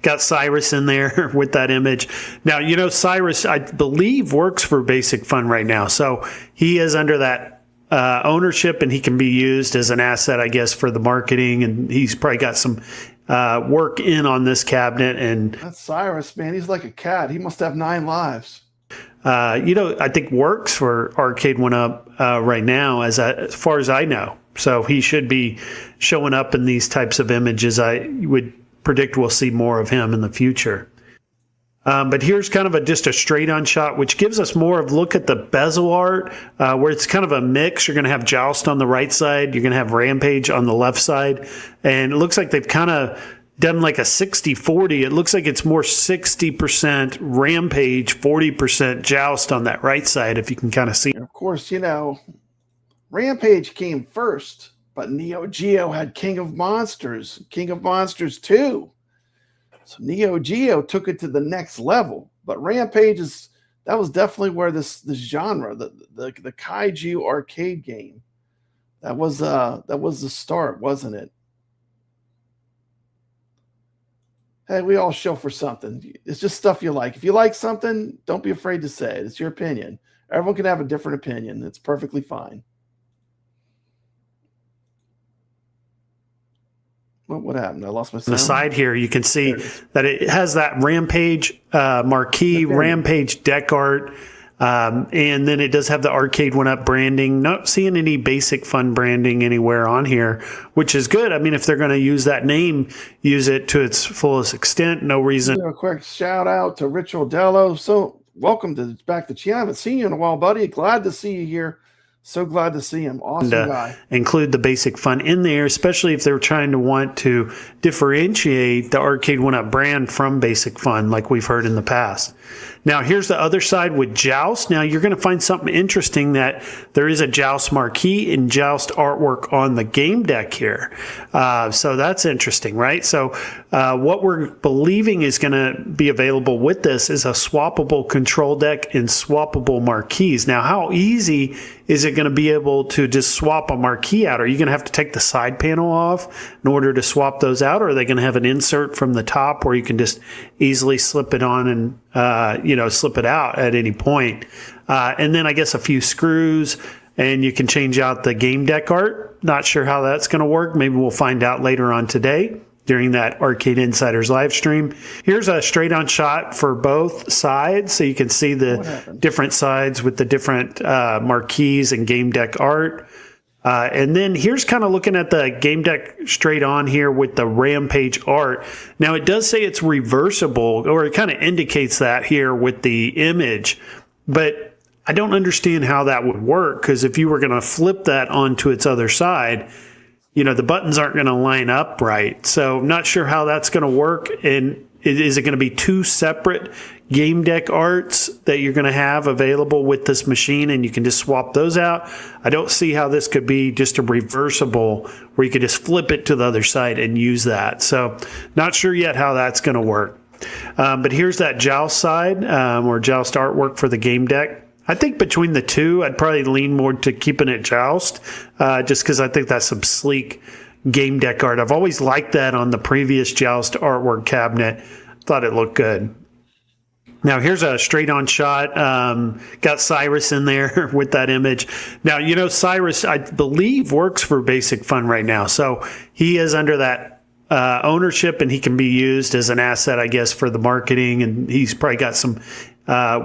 Speaker 7: Got Cyrus in there with that image. Now, you know, Cyrus, I believe, works for Basic Fun right now. So he is under that ownership, and he can be used as an asset, I guess, for the marketing. And he's probably got some work in on this cabinet. And
Speaker 3: That's Cyrus, man. He's like a cat. He must have 9 lives.
Speaker 7: you know, I think works for Arcade1Up right now, as far as I know. So he should be showing up in these types of images. I would predict we'll see more of him in the future. But here's kind of just a straight-on shot, which gives us more of a look at the bezel art, where it's kind of a mix. You're going to have Joust on the right side. You're going to have Rampage on the left side. And it looks like they've kind of done like a 60-40. It looks like it's more 60% Rampage, 40% Joust on that right side, if you can kind of see.
Speaker 3: Of course, you know, Rampage came first, but Neo Geo had King of Monsters 2. So Neo Geo took it to the next level. But Rampage that was definitely where this genre, the kaiju arcade game, that was the start, wasn't it? Hey, we all show for something. It's just stuff you like. If you like something, don't be afraid to say it. It's your opinion. Everyone can have a different opinion. It's perfectly fine. What happened? I lost my sound.
Speaker 7: On the side here, you can see that it has that Rampage marquee, Rampage deck art, and then it does have the Arcade1Up branding. Not seeing any Basic Fun branding anywhere on here, which is good. I mean, if they're going to use that name, use it to its fullest extent. No reason.
Speaker 3: A quick shout out to Rich Ordello. So welcome back to Chi. I haven't seen you in a while, buddy. Glad to see you here. So glad to see him. Awesome guy.
Speaker 7: Include the Basic Fun in there, especially if they're trying to want to differentiate the Arcade1Up brand from Basic Fun, like we've heard in the past. Now, here's the other side with Joust. Now, you're going to find something interesting, that there is a Joust marquee and Joust artwork on the game deck here. So that's interesting, right? So what we're believing is going to be available with this is a swappable control deck and swappable marquees. Now, how easy is it going to be able to just swap a marquee out? Are you going to have to take the side panel off in order to swap those out? Or are they going to have an insert from the top where you can just easily slip it on and slip it out at any point? And then I guess a few screws, and you can change out the game deck art. Not sure how that's going to work. Maybe we'll find out later on today during that Arcade Insiders live stream. Here's a straight-on shot for both sides, so you can see the different sides with the different marquees and game deck art. And then here's kind of looking at the game deck straight on here with the Rampage art. Now, it does say it's reversible, or it kind of indicates that here with the image, but I don't understand how that would work, because if you were going to flip that onto its other side, the buttons aren't going to line up right. So I'm not sure how that's going to work. And is it going to be two separate game deck arts that you're going to have available with this machine, and you can just swap those out? I don't see how this could be just a reversible where you could just flip it to the other side and use that. So not sure yet how that's going to work. But here's that Joust side, or Joust artwork for the game deck. I think between the two, I'd probably lean more to keeping it Joust, just because I think that's some sleek game deck art. I've always liked that on the previous Joust artwork cabinet. Thought it looked good. Now, here's a straight-on shot. Got Cyrus in there with that image. Now, Cyrus, I believe, works for Basic Fun right now. So he is under that ownership, and he can be used as an asset, I guess, for the marketing. And he's probably got some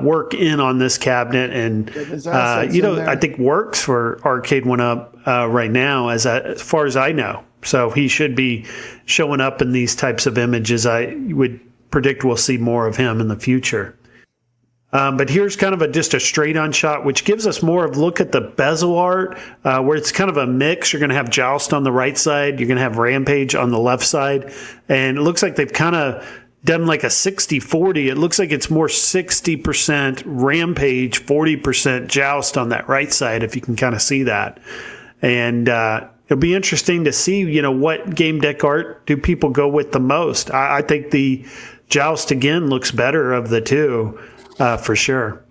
Speaker 7: work in on this cabinet, and I think works for Arcade1Up right now, as far as I know. So he should be showing up in these types of images. I would predict we'll see more of him in the future. But here's kind of just a straight-on shot, which gives us more of a look at the bezel art, where it's kind of a mix. You're going to have Joust on the right side. You're going to have Rampage on the left side. And it looks like they've kind of done like a 60-40. It looks like it's more 60% Rampage, 40% Joust on that right side, if you can kind of see that. And it'll be interesting to see, what game deck art do people go with the most. I think the Joust, again, looks better of the two, for sure.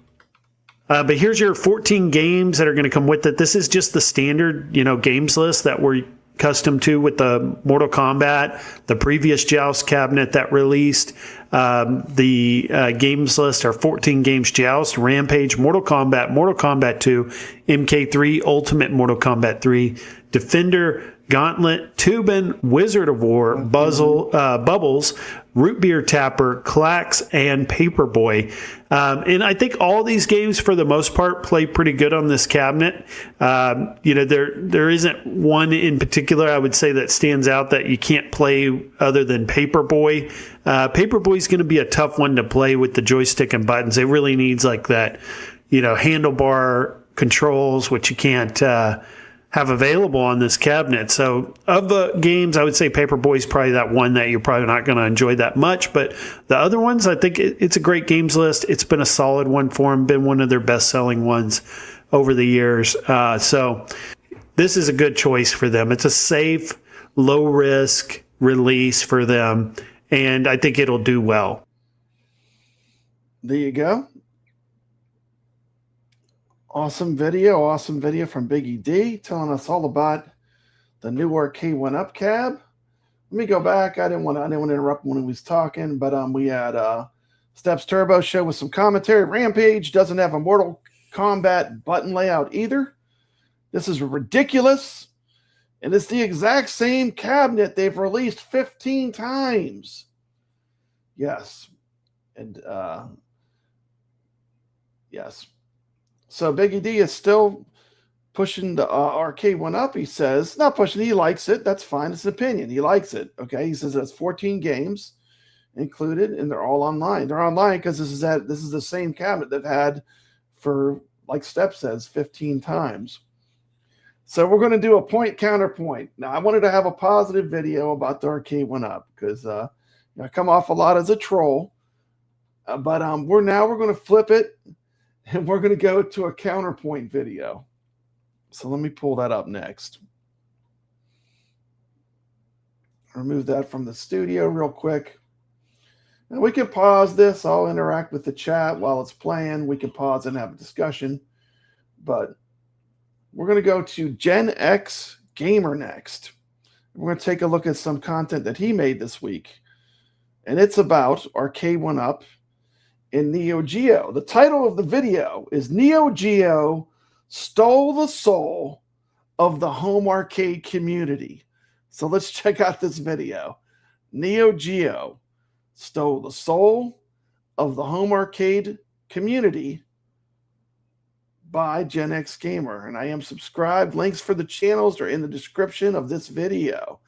Speaker 7: But here's your 14 games that are going to come with it. This is just the standard, games list that we're accustomed to with the Mortal Kombat, the previous Joust cabinet that released. The games list are 14 games: Joust, Rampage, Mortal Kombat 2, MK3, Ultimate Mortal Kombat 3, Defender, Gauntlet, Tubin, Wizard of War, Bubbles, Root Beer Tapper, Clax, and Paperboy. And I think all these games, for the most part, play pretty good on this cabinet. There isn't one in particular I would say that stands out that you can't play other than Paperboy. Paperboy is going to be a tough one to play with the joystick and buttons. It really needs like that, handlebar controls, which you can't have available on this cabinet. So of the games, I would say Paperboy is probably that one that you're probably not going to enjoy that much. But the other ones, I think it's a great games list. It's been a solid one for them, been one of their best-selling ones over the years. So this is a good choice for them. It's a safe, low-risk release for them, and I think it'll do well.
Speaker 3: There you go. Awesome video from Biggie D telling us all about the new Arcade1Up cab. Let me go back. I didn't want to interrupt when he was talking, but we had Steps Turbo show with some commentary. Rampage doesn't have a Mortal Kombat button layout either. This is ridiculous, and it's the exact same cabinet they've released 15 times. Yes, and yes. So Biggie D is still pushing the Arcade1Up. He says, not pushing, he likes it. That's fine. It's an opinion. He likes it. Okay. He says that's 14 games included, and they're all online. They're online because this is the same cabinet they've had for, like Step says, 15 times. So we're going to do a point counterpoint. Now, I wanted to have a positive video about the Arcade1Up because I come off a lot as a troll. But we're going to flip it. And we're going to go to a counterpoint video. So let me pull that up next. Remove that from the studio real quick. And we can pause this. I'll interact with the chat while it's playing. We can pause and have a discussion. But we're going to go to GenXGamer next. We're going to take a look at some content that he made this week. And it's about Arcade1Up in Neo Geo. The title of the video is Neo Geo Stole the Soul of the Home Arcade Community. So let's check out this video. Neo Geo Stole the Soul of the Home Arcade Community by GenXGamer. And I am subscribed. Links for the channels are in the description of this video.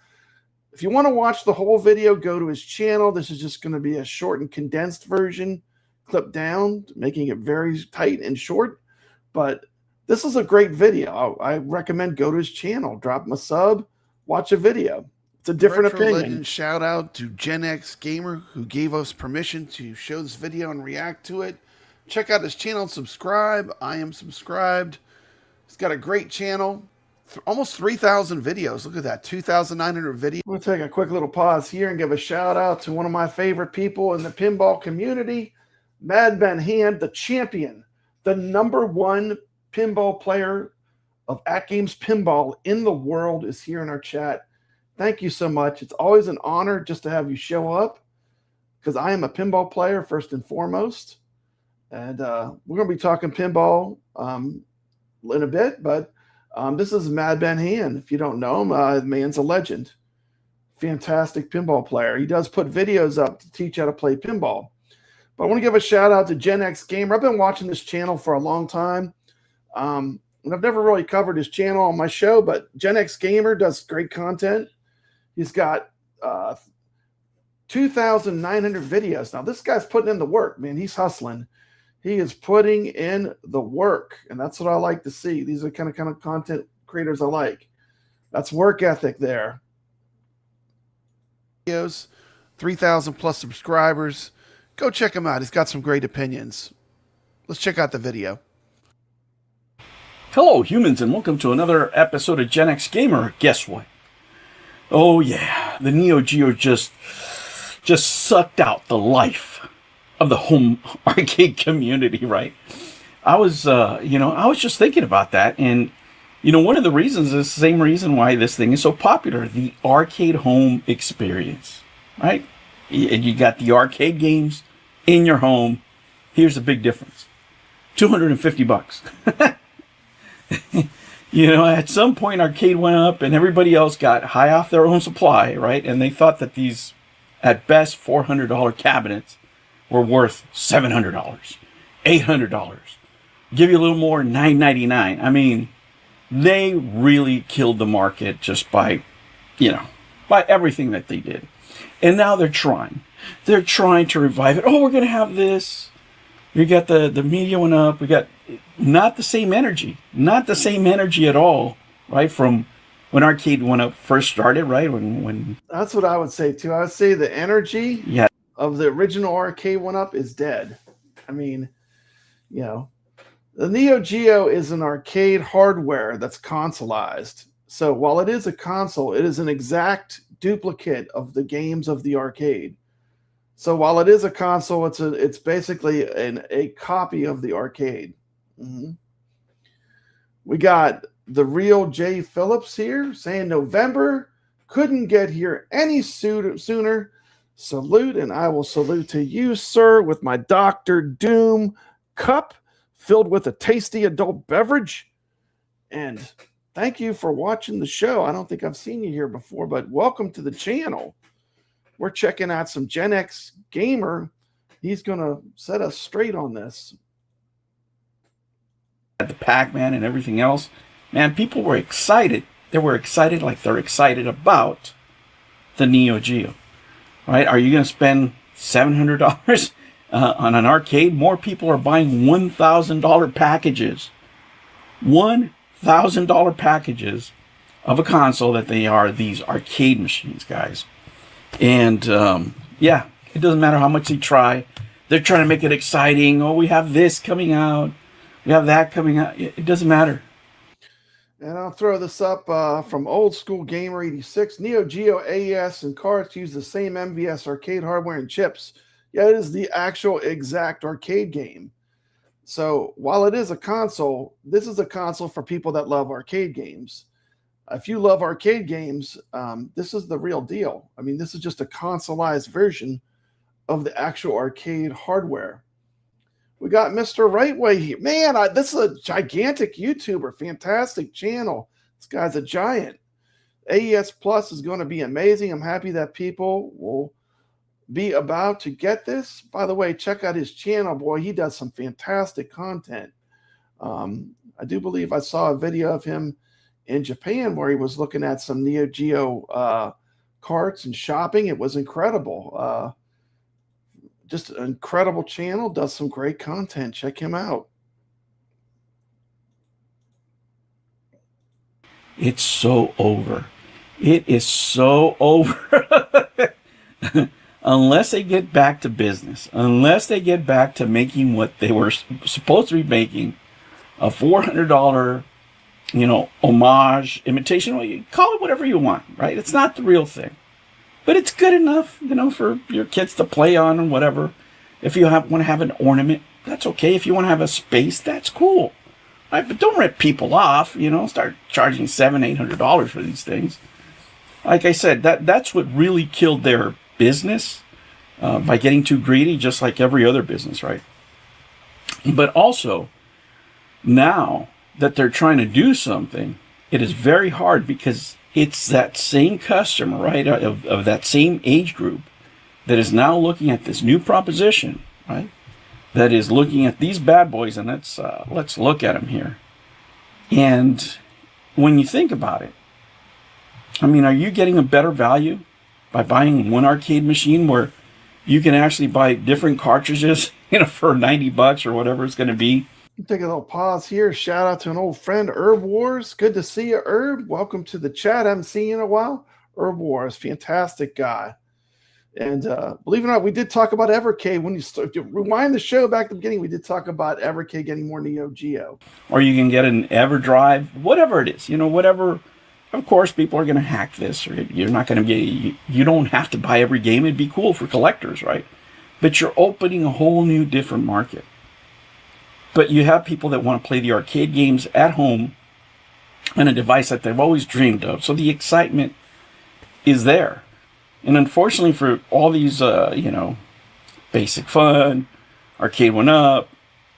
Speaker 3: If you want to watch the whole video, go to his channel. This is just going to be a short and condensed version, clipped down, making it very tight and short. But this is a great video. I recommend go to his channel, drop him a sub, watch a video. It's a different opinion.
Speaker 8: Legend shout out to GenXGamer who gave us permission to show this video and react to it. Check out his channel and subscribe. I am subscribed. He's got a great channel. Almost 3,000 videos. Look at that, 2,900 videos.
Speaker 3: We'll take a quick little pause here and give a shout out to one of my favorite people in the pinball community, Mad Ben Hand, the champion, the #1 pinball player of AtGames Pinball in the world, is here in our chat. Thank you so much. It's always an honor just to have you show up because I am a pinball player first and foremost. And we're going to be talking pinball in a bit, but this is Mad Ben Hand. If you don't know him, the man's a legend. Fantastic pinball player. He does put videos up to teach how to play pinball. But I want to give a shout out to GenXGamer. I've been watching this channel for a long time. And I've never really covered his channel on my show, but GenXGamer does great content. He's got 2,900 videos. Now, this guy's putting in the work, man. He's hustling. He is putting in the work, and that's what I like to see. These are kind of content creators I like. That's work ethic there.
Speaker 8: 3,000 plus subscribers. Go check him out. He's got some great opinions. Let's check out the video.
Speaker 9: Hello, humans, and welcome to another episode of GenXGamer. Guess what? Oh, yeah. The Neo Geo just sucked out the life of the home arcade community, right? I was, I was just thinking about that. And, one of the reasons is the same reason why this thing is so popular, the arcade home experience, right? You got the arcade games in your home. Here's the big difference. $250. At some point Arcade went up and everybody else got high off their own supply, right? And they thought that these, at best, $400 cabinets were worth $700, $800. Give you a little more, $999. I mean, they really killed the market just by everything that they did. And now they're trying. They're trying to revive it. Oh, we're going to have this. We got the media went up. We got not the same energy. Not the same energy at all, right? From when Arcade 1Up first started, right? When
Speaker 3: That's what I would say, too. I would say the energy of the original Arcade 1Up is dead. I mean, the Neo Geo is an arcade hardware that's consoleized. So while it is a console, it is an exact duplicate of the games of the arcade. So while it is a console, it's basically a copy of the arcade. Mm-hmm. We got the real Jay Phillips here saying November couldn't get here any sooner. Salute, and I will salute to you, sir, with my Dr. Doom cup filled with a tasty adult beverage. And thank you for watching the show. I don't think I've seen you here before, but welcome to the channel. We're checking out some Gen X Gamer. He's going to set us straight on this.
Speaker 9: The Pac-Man and everything else, man, people were excited. They were excited like they're excited about the Neo Geo, right? Are you going to spend $700 on an arcade? More people are buying $1,000 packages. $1,000 packages of a console that they are these arcade machines, guys. And it doesn't matter how much they try. They're trying to make it exciting. Oh, we have this coming out. We have that coming out. It doesn't matter.
Speaker 3: And I'll throw this up from Old School Gamer 86. Neo Geo AES and carts use the same MVS arcade hardware and chips. Yeah, it is the actual exact arcade game. So while it is a console, this is a console for people that love arcade games. If you love arcade games, this is the real deal. I mean, this is just a consoleized version of the actual arcade hardware. We got Mr. Rightway here. Man, this is a gigantic YouTuber. Fantastic channel. This guy's a giant. AES Plus is going to be amazing. I'm happy that people will be about to get this. By the way, check out his channel. Boy, he does some fantastic content. I do believe I saw a video of him in Japan where he was looking at some Neo Geo carts and shopping. It was incredible. Just an incredible channel, does some great content. Check him out.
Speaker 9: It's so over. It is so over. Unless they get back to business, unless they get back to making what they were supposed to be making, a $400, homage, imitation, well, you call it whatever you want, right? It's not the real thing. But it's good enough, for your kids to play on and whatever. If you want to have an ornament, that's okay. If you want to have a space, that's cool. Right? But don't rip people off, start charging $700, $800 for these things. Like I said, that's what really killed their business by getting too greedy, just like every other business, right? But also, now that they're trying to do something, it is very hard because it's that same customer, right, of that same age group that is now looking at this new proposition, right, that is looking at these bad boys, and let's look at them here. And when you think about it, I mean, are you getting a better value by buying one arcade machine where you can actually buy different cartridges, for $90 or whatever it's going to be?
Speaker 3: Take a little pause here. Shout out to an old friend, Herb Wars. Good to see you, Herb. Welcome to the chat. I haven't seen you in a while. Herb Wars, fantastic guy. And believe it or not, we did talk about Evercade. When you rewind the show back at the beginning, we did talk about Evercade getting more Neo Geo.
Speaker 9: Or you can get an EverDrive, whatever it is, whatever. Of course, people are going to hack this, or you're not going to be, you don't have to buy every game. It'd be cool for collectors, right? But you're opening a whole new different market. But you have people that want to play the arcade games at home on a device that they've always dreamed of. So the excitement is there. And unfortunately for all these, Basic Fun, Arcade1Up,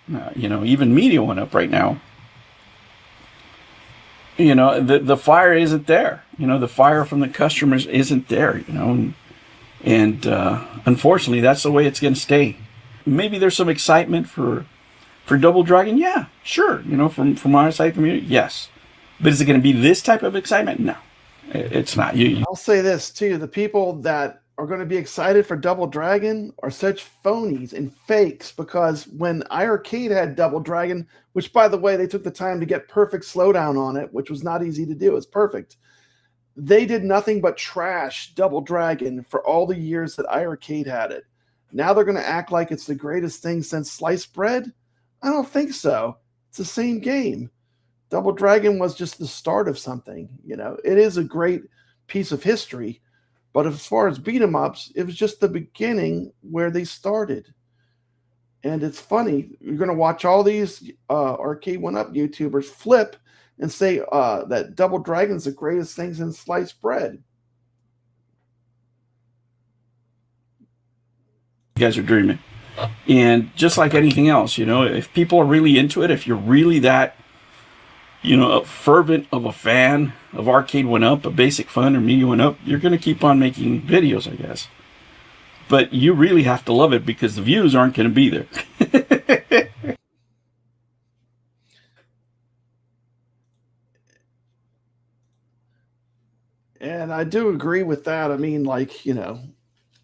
Speaker 9: even Media1Up right now, the fire isn't there. The fire from the customers isn't there, and unfortunately that's the way it's going to stay. Maybe there's some excitement for Double Dragon. Yeah, sure. From our side community, yes. But is it going to be this type of excitement? No, it's not.
Speaker 3: I'll say this too: the people that are going to be excited for Double Dragon are such phonies and fakes, because when iArcade had Double Dragon, which by the way, they took the time to get perfect slowdown on it, which was not easy to do. It's perfect. They did nothing but trash Double Dragon for all the years that iArcade had it. Now they're going to act like it's the greatest thing since sliced bread? I don't think so. It's the same game. Double Dragon was just the start of something. It is a great piece of history, but as far as beat 'em ups, it was just the beginning where they started. And it's funny, you're going to watch all these Arcade1Up YouTubers flip and say that Double Dragon's the greatest thing since sliced bread.
Speaker 9: You guys are dreaming. And just like anything else, if people are really into it, if you're really that, a fervent of a fan of Arcade1Up, a Basic Fun, or Media1Up, you're going to keep on making videos, I guess. But you really have to love it, because the views aren't going to be there.
Speaker 3: And I do agree with that. I mean, I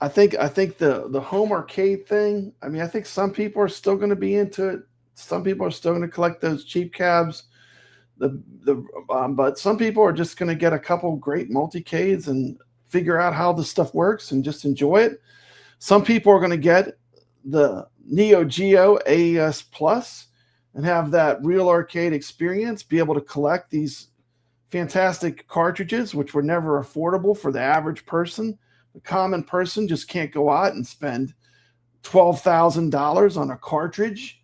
Speaker 3: think the home arcade thing, I think some people are still going to be into it. Some people are still going to collect those cheap cabs. But some people are just going to get a couple great multicades and figure out how the stuff works and just enjoy it. Some people are going to get the Neo Geo AES Plus and have that real arcade experience, be able to collect these fantastic cartridges, which were never affordable for the average person. The common person just can't go out and spend $12,000 on a cartridge.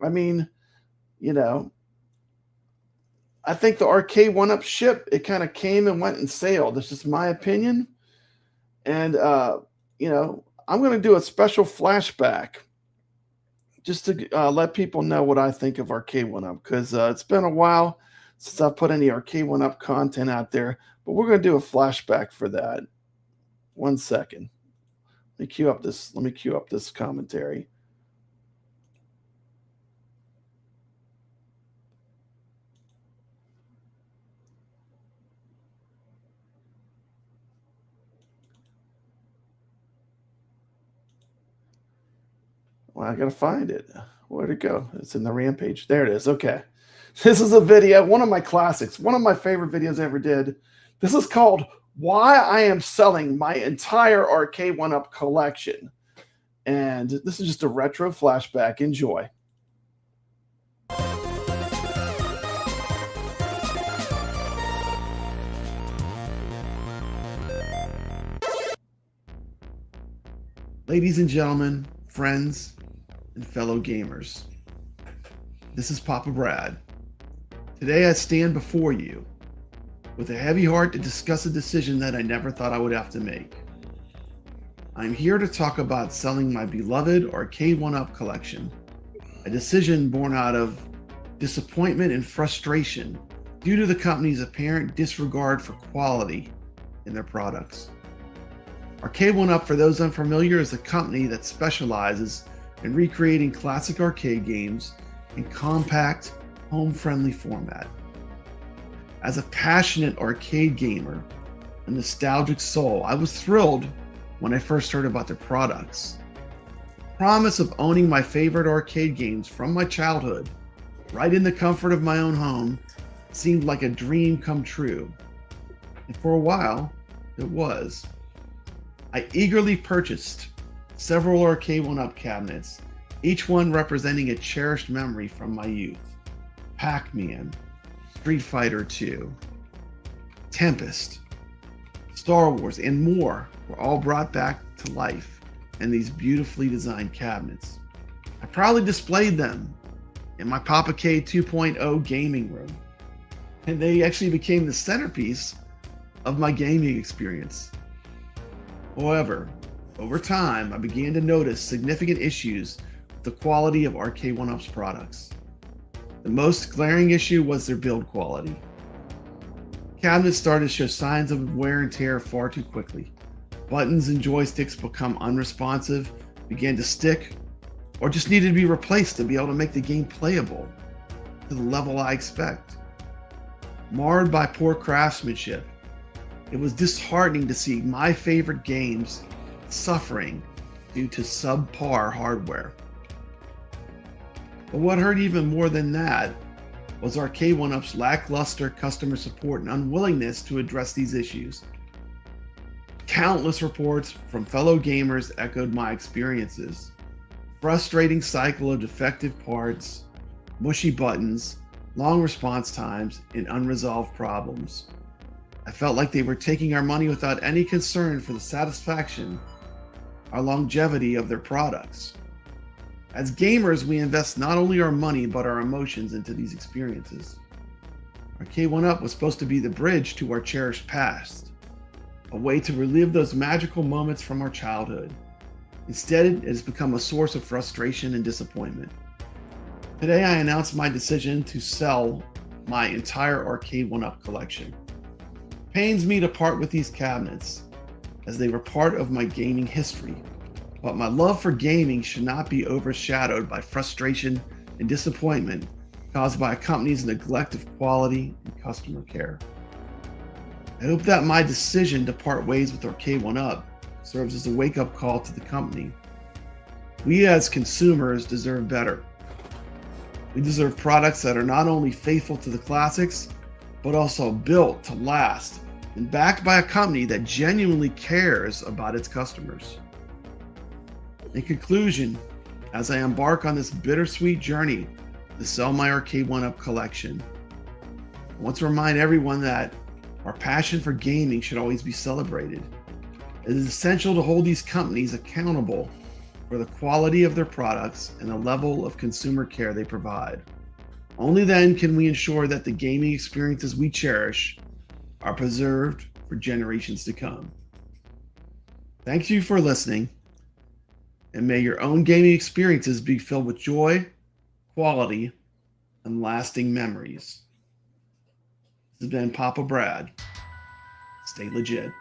Speaker 3: I think the Arcade1Up ship, it kind of came and went and sailed. That's just my opinion. And, I'm going to do a special flashback just to let people know what I think of Arcade1Up, because it's been a while since I've put any Arcade1Up content out there, but we're going to do a flashback for that. 1 second. Let me queue up this commentary. Well, I got to find it. Where'd it go? It's in the Rampage. There it is. Okay. This is a video, one of my classics, one of my favorite videos I ever did. This is called Why I Am Selling My Entire Arcade1Up Collection. And this is just a retro flashback. Enjoy. Ladies and gentlemen, friends, and fellow gamers, this is Papa Brad. Today I stand before you with a heavy heart to discuss a decision that I never thought I would have to make. I'm here to talk about selling my beloved Arcade1Up collection, a decision born out of disappointment and frustration due to the company's apparent disregard for quality in their products. Arcade1Up, for those unfamiliar, is a company that specializes in recreating classic arcade games in compact, home-friendly format. As a passionate arcade gamer and nostalgic soul, I was thrilled when I first heard about their products. The promise of owning my favorite arcade games from my childhood, right in the comfort of my own home, seemed like a dream come true. And for a while, it was. I eagerly purchased several Arcade1Up cabinets, each one representing a cherished memory from my youth. Pac-Man, Street Fighter II, Tempest, Star Wars, and more were all brought back to life in these beautifully designed cabinets. I proudly displayed them in my Papacade 2.0 gaming room. And they actually became the centerpiece of my gaming experience. However, over time, I began to notice significant issues with the quality of Arcade1Up's products. The most glaring issue was their build quality. Cabinets started to show signs of wear and tear far too quickly. Buttons and joysticks become unresponsive, began to stick, or just needed to be replaced to be able to make the game playable to the level I expect. Marred by poor craftsmanship, it was disheartening to see my favorite games suffering due to subpar hardware. But what hurt even more than that was Arcade1Up's lackluster customer support and unwillingness to address these issues. Countless reports from fellow gamers echoed my experiences. Frustrating cycle of defective parts, mushy buttons, long response times, and unresolved problems. I felt like they were taking our money without any concern for the satisfaction or longevity of their products. As gamers, we invest not only our money but our emotions into these experiences. Arcade1Up was supposed to be the bridge to our cherished past, a way to relive those magical moments from our childhood. Instead, it has become a source of frustration and disappointment. Today, I announced my decision to sell my entire Arcade1Up collection. It pains me to part with these cabinets, as they were part of my gaming history. But my love for gaming should not be overshadowed by frustration and disappointment caused by a company's neglect of quality and customer care. I hope that my decision to part ways with Arcade1Up serves as a wake-up call to the company. We as consumers deserve better. We deserve products that are not only faithful to the classics, but also built to last and backed by a company that genuinely cares about its customers. In conclusion, as I embark on this bittersweet journey to sell my Arcade1Up collection, I want to remind everyone that our passion for gaming should always be celebrated. It is essential to hold these companies accountable for the quality of their products and the level of consumer care they provide. Only then can we ensure that the gaming experiences we cherish are preserved for generations to come. Thank you for listening, and may your own gaming experiences be filled with joy, quality, and lasting memories. This has been Papa Brad. Stay legit.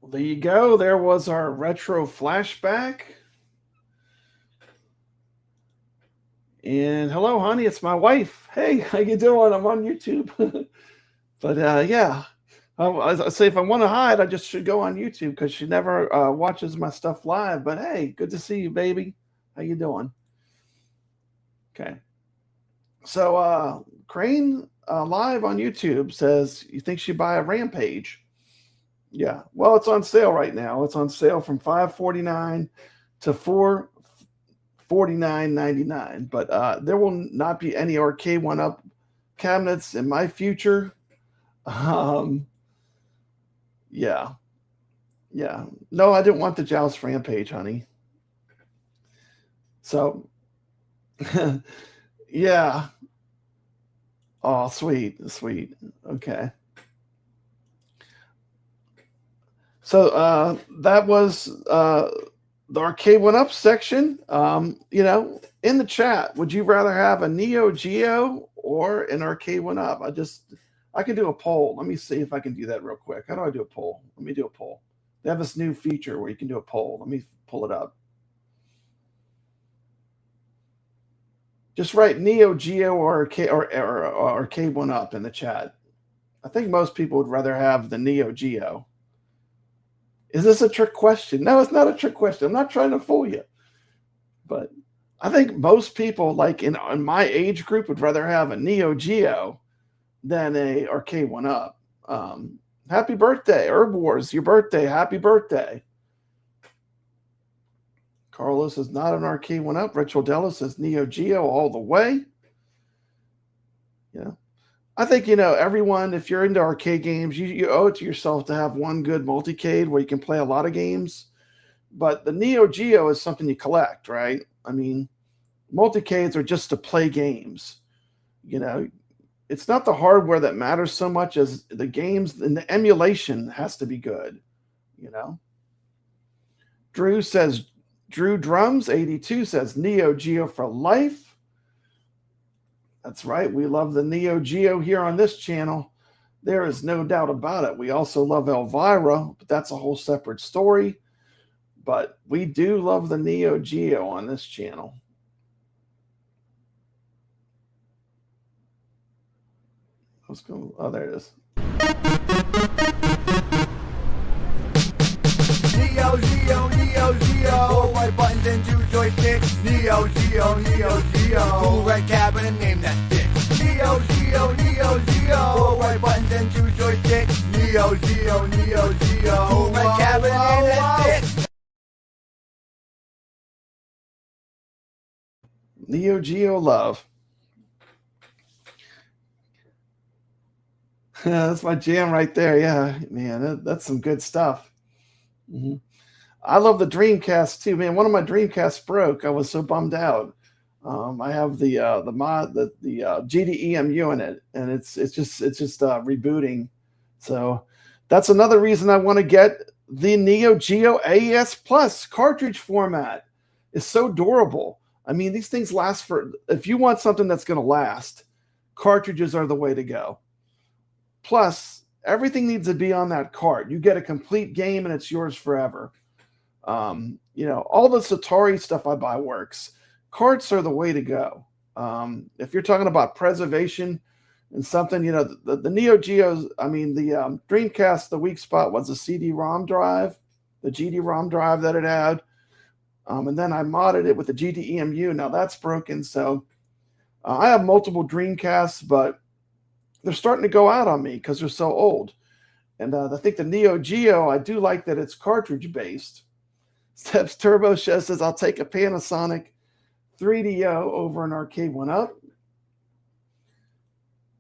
Speaker 3: Well, there you go. There was our retro flashback. And hello, honey. It's my wife. Hey, how you doing? I'm on YouTube. But yeah, I say if I want to hide, I just should go on YouTube because she never watches my stuff live. But hey, good to see you, baby. How you doing? Okay. So Crane live on YouTube says, you think she'd buy a Rampage? Yeah. Well, it's on sale right now. It's on sale from $549 to $449.99. But there will not be any Arcade1Up cabinets in my future. Yeah. No, I didn't want the Joust Rampage, honey. So, yeah. Oh, sweet. Okay. So that was the Arcade1Up section. You know, in the chat, would you rather have a Neo Geo or an Arcade1Up? I can do a poll. Let me see if I can do that real quick. How do I do a poll? Let me do a poll. They have this new feature where you can do a poll. Let me pull it up. Just write Neo Geo or Arcade1Up in the chat. I think most people would rather have the Neo Geo. Is this a trick question? No, it's not a trick question. I'm not trying to fool you. But I think most people, like in my age group, would rather have a Neo Geo than a Arcade1Up. Happy birthday, Herb Wars, your birthday. Happy birthday. Carlos is not an Arcade1Up. Retro Della says Neo Geo all the way. Yeah. I think, you know, everyone, if you're into arcade games, you owe it to yourself to have one good multicade where you can play a lot of games. But the Neo Geo is something you collect, right? I mean, multicades are just to play games. It's not the hardware that matters so much as the games, and the emulation has to be good. Drew Drums 82 says Neo Geo for life. That's right. We love the Neo Geo here on this channel. There is no doubt about it. We also love Elvira, but that's a whole separate story. But we do love the Neo Geo on this channel. Let's go. Oh, there it is.
Speaker 1: Neo Geo, Neo Geo. 4 white buttons and 2 joysticks. Neo Geo, Neo Geo. Cool red cabinet, name that dick. Neo Geo, Neo Geo. 4 white buttons and 2 joysticks. Neo Geo, Neo Geo. Cool red cabinet, name that dick.
Speaker 3: Neo Geo love. That's my jam right there. Yeah, man, that's some good stuff. I love the Dreamcast too, man. One of my Dreamcasts broke. I was so bummed out. I have the GDEMU in it, and it's just rebooting. So that's another reason I want to get the Neo Geo AES Plus cartridge format. It's so durable. I mean, these things last for. If you want something that's going to last, cartridges are the way to go. Plus, everything needs to be on that cart. You get a complete game, and it's yours forever. All the Atari stuff I buy works. Carts are the way to go. If you're talking about preservation and something, the Neo Geos, the Dreamcast, the weak spot was the CD-ROM drive, the GD-ROM drive that it had. And then I modded it with the GDEMU. Now that's broken. So I have multiple Dreamcasts, but they're starting to go out on me because they're so old. And I think the Neo Geo, I do like that it's cartridge-based. Steps Turbo says, I'll take a Panasonic 3DO over an Arcade1Up.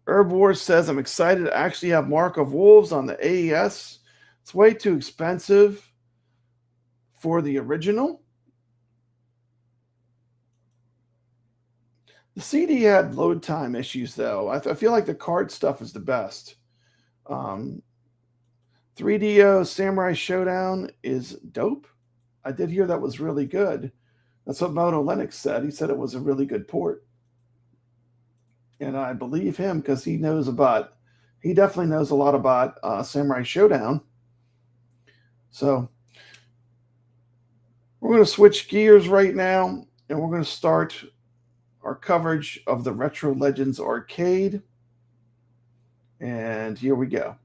Speaker 3: Herb Wars says, I'm excited to actually have Mark of Wolves on the AES. It's way too expensive for the original. The CD had load time issues, though. I feel like the card stuff is the best. 3DO Samurai Showdown is dope. I did hear that was really good. That's what MotoLinux said. He said it was a really good port. And I believe him because he definitely knows a lot about Samurai Showdown. So we're going to switch gears right now, and we're going to start our coverage of the Retro Legends Arcade. And here we go.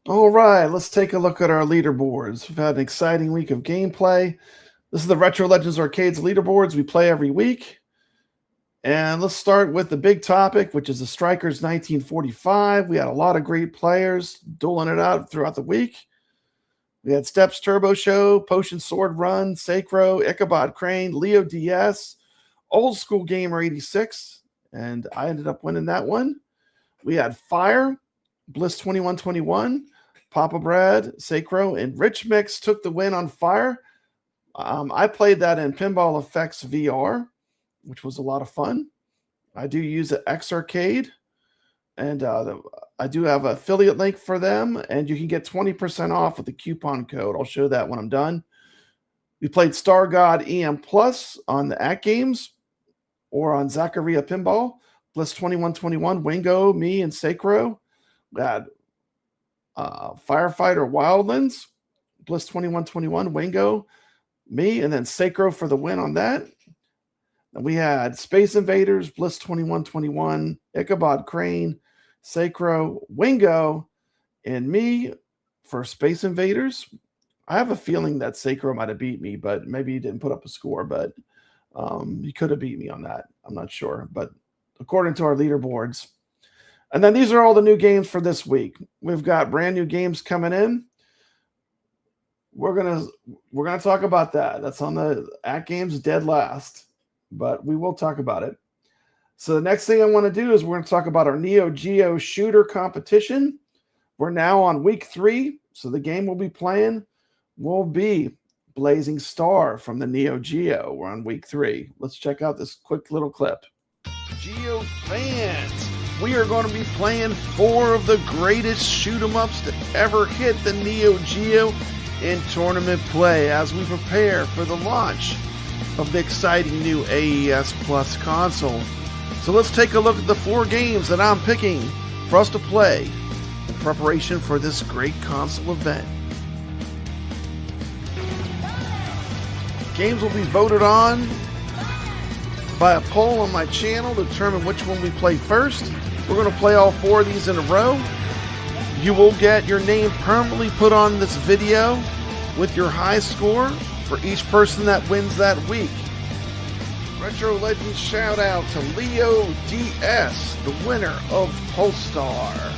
Speaker 3: All right, let's take a look at our leaderboards. We've had an exciting week of gameplay. This is the Retro Legends Arcade's leaderboards we play every week. And let's start with the big topic, which is the Strikers 1945. We had a lot of great players dueling it out throughout the week. We had Steps Turbo Show, Potion Sword Run, Saecrow, Ichabod Crane, Leo DS, Old School Gamer 86, and I ended up winning that one. We had Fire, Bliss 2121, Papa Brad, Saecrow, and Rich Mix took the win on Fire. I played that in Pinball Effects VR, which was a lot of fun. I do use an X-Arcade, and I do have an affiliate link for them, and you can get 20% off with the coupon code. I'll show that when I'm done. We played Star God EM Plus on the AtGames or on Zachariah Pinball, Bliss 2121, Wingo, me, and Saecrow. We had Firefighter Wildlands, Bliss 2121, Wingo, me, and then Saecrow for the win on that. And we had Space Invaders, Bliss 2121, Ichabod Crane, Saecrow, Wingo, and me for Space Invaders. I have a feeling that Saecrow might have beat me, but maybe he didn't put up a score, but he could have beat me on that. I'm not sure, but according to our leaderboards. And then these are all the new games for this week. We've got brand new games coming in. We're gonna talk about that. That's on the AtGames dead last, but we will talk about it. So the next thing I want to do is we're going to talk about our Neo Geo shooter competition. We're now on week 3, so the game we'll be playing will be Blazing Star from the Neo Geo. We're on week 3. Let's check out this quick little clip.
Speaker 8: Geo fans, we are going to be playing 4 of the greatest shoot-em-ups to ever hit the Neo Geo in tournament play as we prepare for the launch of the exciting new AES Plus console. So let's take a look at the 4 games that I'm picking for us to play in preparation for this great console event. Games will be voted on by a poll on my channel to determine which one we play first. We're going to play all 4 of these in a row. You will get your name permanently put on this video with your high score for each person that wins that week. Retro Legends shout out to Leo DS, the winner of Polestar.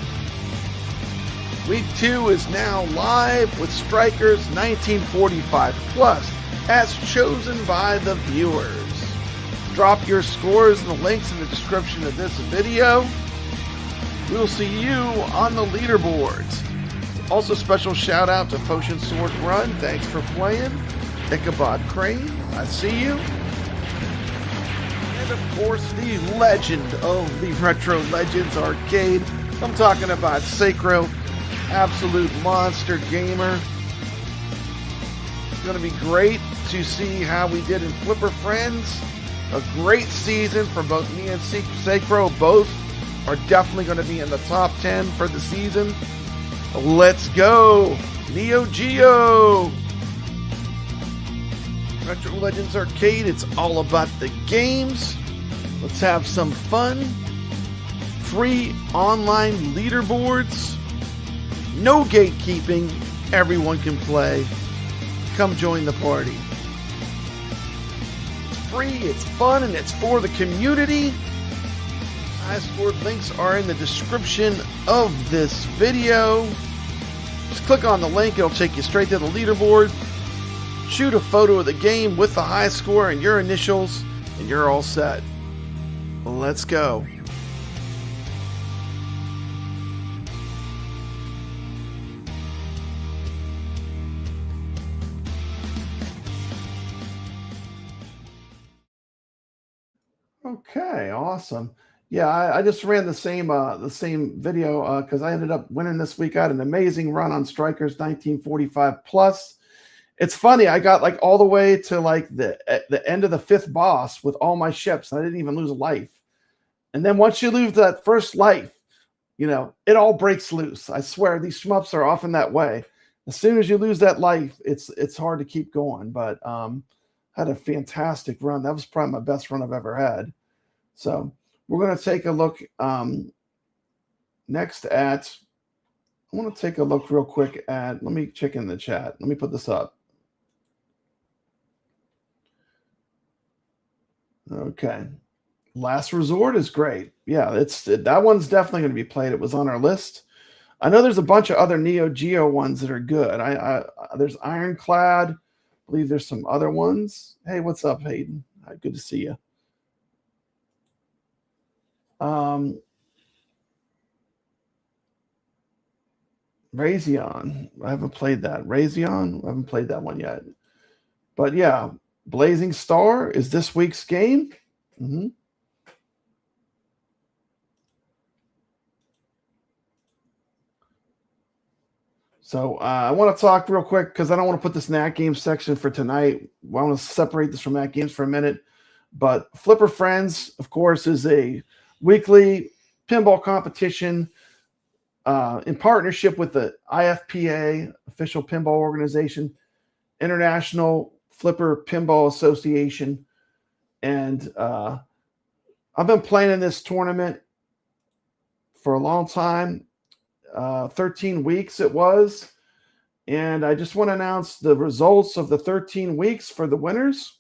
Speaker 8: Week 2 is now live with Strikers 1945 Plus as chosen by the viewers. Drop your scores in the links in the description of this video. We'll see you on the leaderboards. Also special shout out to Potion Sword Run. Thanks for playing. Ichabod Crane, I see you. And of course, the legend of the Retro Legends Arcade. I'm talking about Saecrow, absolute monster gamer. It's going to be great to see how we did in Flipper Friends. A great season for both me and Saecrow. Both are definitely going to be in the top 10 for the season. Let's go! Neo Geo! Retro Legends Arcade, it's all about the games. Let's have some fun. Free online leaderboards. No gatekeeping. Everyone can play. Come join the party. It's free, it's fun, and it's for the community. iScored links are in the description of this video. Just click on the link, it'll take you straight to the leaderboard. Shoot a photo of the game with the high score and your initials, and you're all set. Let's go.
Speaker 3: Okay, awesome. Yeah, I just ran the same video because I ended up winning this week. I had an amazing run on Strikers 1945 Plus. It's funny, I got like all the way to like the end of the 5th boss with all my ships. I didn't even lose a life. And then once you lose that first life, you know, it all breaks loose. I swear these shmups are often that way. As soon as you lose that life, it's hard to keep going. But had a fantastic run. That was probably my best run I've ever had. So we're going to take a look next at, I want to take a look real quick at, let me check in the chat. Let me put this up. Okay. Last Resort is great. Yeah, that one's definitely going to be played. It was on our list. I know there's a bunch of other Neo Geo ones that are good. There's Ironclad. I believe there's some other ones. Hey, what's up, Hayden? Good to see you. Razion. I haven't played that. Razion? I haven't played that one yet. But yeah, Blazing Star is this week's game. So I want to talk real quick because I don't want to put this in the At Games section for tonight. I want to separate this from At Games for a minute. But Flipper Friends, of course, is a weekly pinball competition in partnership with the IFPA, official pinball organization, International Flipper Pinball Association. And I've been playing in this tournament for a long time. 13 weeks it was. And I just want to announce the results of the 13 weeks for the winners.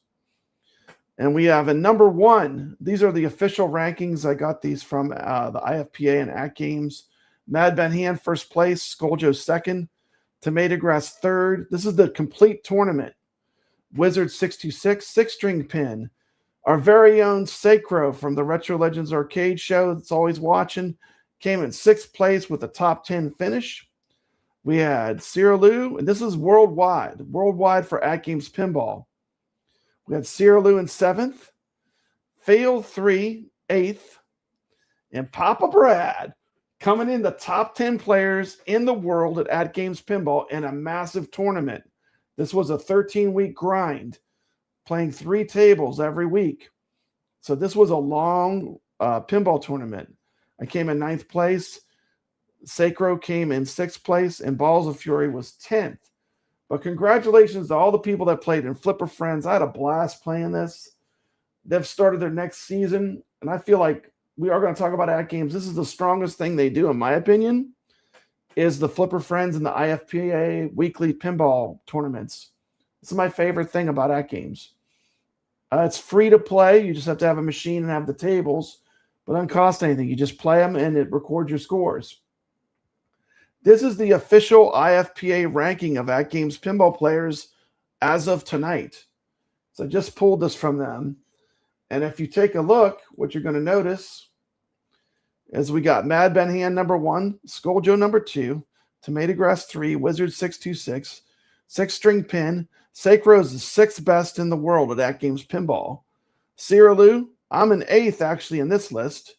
Speaker 3: And we have a number 1. These are the official rankings. I got these from the IFPA and At Games. Mad Ben Hand, first place. Skoljo, second. Tomato Grass, third. This is the complete tournament. Wizard 626, six-string pin. Our very own Saecrow from the Retro Legends Arcade show that's always watching came in 6th place with a top 10 finish. We had Saecrow, and this is worldwide for At Games Pinball. We had Saecrow in 7th, Fail 3, 8th, and Papa Brad coming in the top 10 players in the world at Games Pinball in a massive tournament. This was a 13-week grind, playing 3 tables every week. So this was a long pinball tournament. I came in 9th place. Saecrow came in 6th place, and Balls of Fury was 10th. But congratulations to all the people that played in Flipper Friends. I had a blast playing this. They've started their next season, and I feel like we are going to talk about At Games. This is the strongest thing they do, in my opinion, is the Flipper Friends and the IFPA weekly pinball tournaments. This is my favorite thing about At Games. It's free to play. You just have to have a machine and have the tables, but it doesn't cost anything. You just play them, and it records your scores. This is the official IFPA ranking of At Games pinball players as of tonight. So I just pulled this from them. And if you take a look, what you're going to notice is we got Mad Ben Hand number 1, Skoljo number 2, Tomato Grass 3, Wizard 626, 6-string pin. Saecrow is the 6th best in the world at Games Pinball. Saecrow, I'm in 8th actually in this list.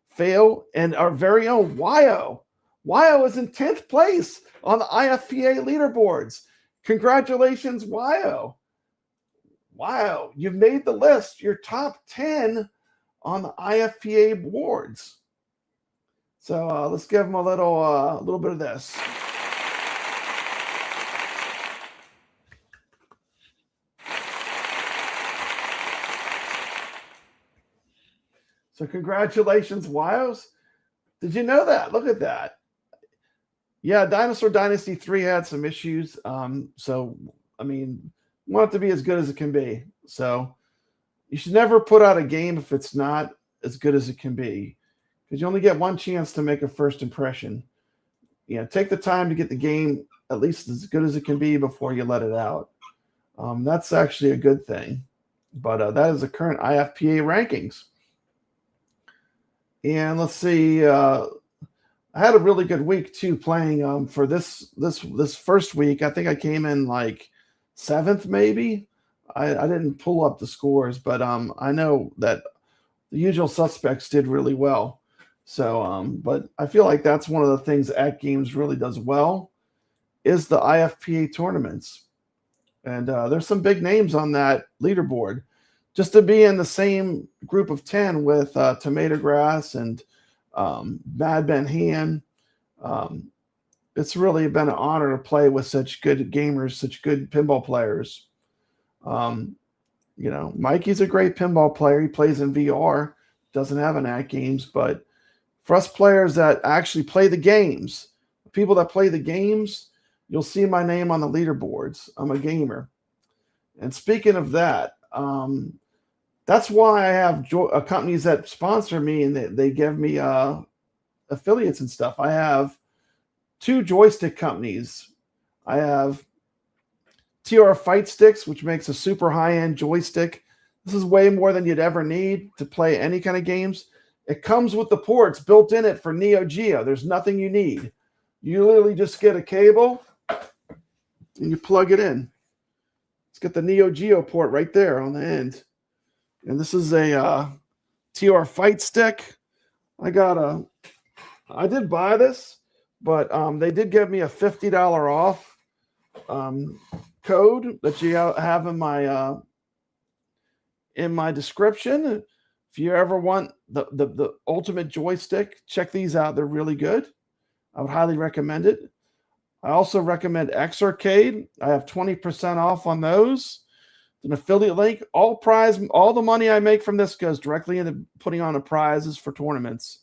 Speaker 3: Fail, and our very own Wyo. Wyo is in 10th place on the IFPA leaderboards. Congratulations, Wyo. Wow, you've made the list. You're top 10 on the IFPA boards. So let's give them a little bit of this. So congratulations, Wyos. Did you know that? Look at that. Yeah, Dinosaur Dynasty 3 had some issues. So, I mean, you want it to be as good as it can be. So you should never put out a game if it's not as good as it can be, because you only get one chance to make a first impression. You know, take the time to get the game at least as good as it can be before you let it out. That's actually a good thing. But that is the current IFPA rankings. And let's see. I had a really good week too playing for this first week. I think I came in like 7th maybe. I didn't pull up the scores, but I know that the usual suspects did really well. So but I feel like that's one of the things At Games really does well is the IFPA tournaments. And there's some big names on that leaderboard. Just to be in the same group of 10 with Tomato Grass and Mad Ben Hand, it's really been an honor to play with such good gamers, such good pinball players. You know, Mikey's a great pinball player. He plays in VR, doesn't have an At Games, but for us players that actually play the games, people that play the games, you'll see my name on the leaderboards. I'm a gamer. And speaking of that, that's why I have companies that sponsor me and they give me affiliates and stuff. I have 2 joystick companies. I have TR Fight Sticks, which makes a super high-end joystick. This is way more than you'd ever need to play any kind of games. It comes with the ports built in it for Neo Geo. There's nothing you need. You literally just get a cable and you plug it in. It's got the Neo Geo port right there on the end. And this is a TR Fight Stick. I did buy this, but they did give me a $50 off code that you have in my description. If you ever want the ultimate joystick, check these out. They're really good. I would highly recommend it. I also recommend Arcade. I have 20% off on those. It's an affiliate link. All the money I make from this goes directly into putting on the prizes for tournaments.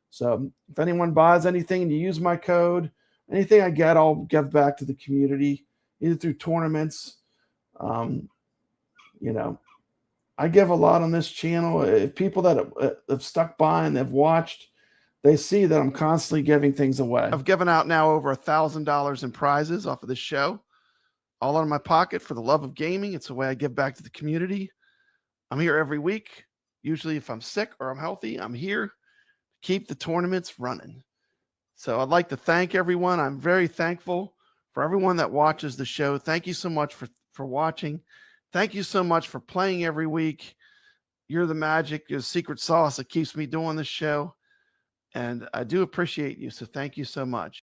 Speaker 3: So if anyone buys anything and you use my code, anything I get, I'll give back to the community, either through tournaments. I give a lot on this channel. If people that have stuck by and have watched, they see that I'm constantly giving things away. I've given out now over $1,000 in prizes off of this show, all out of my pocket for the love of gaming. It's the way I give back to the community. I'm here every week. Usually if I'm sick or I'm healthy, I'm here to keep the tournaments running. So I'd like to thank everyone. I'm very thankful for everyone that watches the show. Thank you so much for watching. Thank you so much for playing every week. You're the magic, you're the secret sauce that keeps me doing this show. And I do appreciate you. So thank you so much.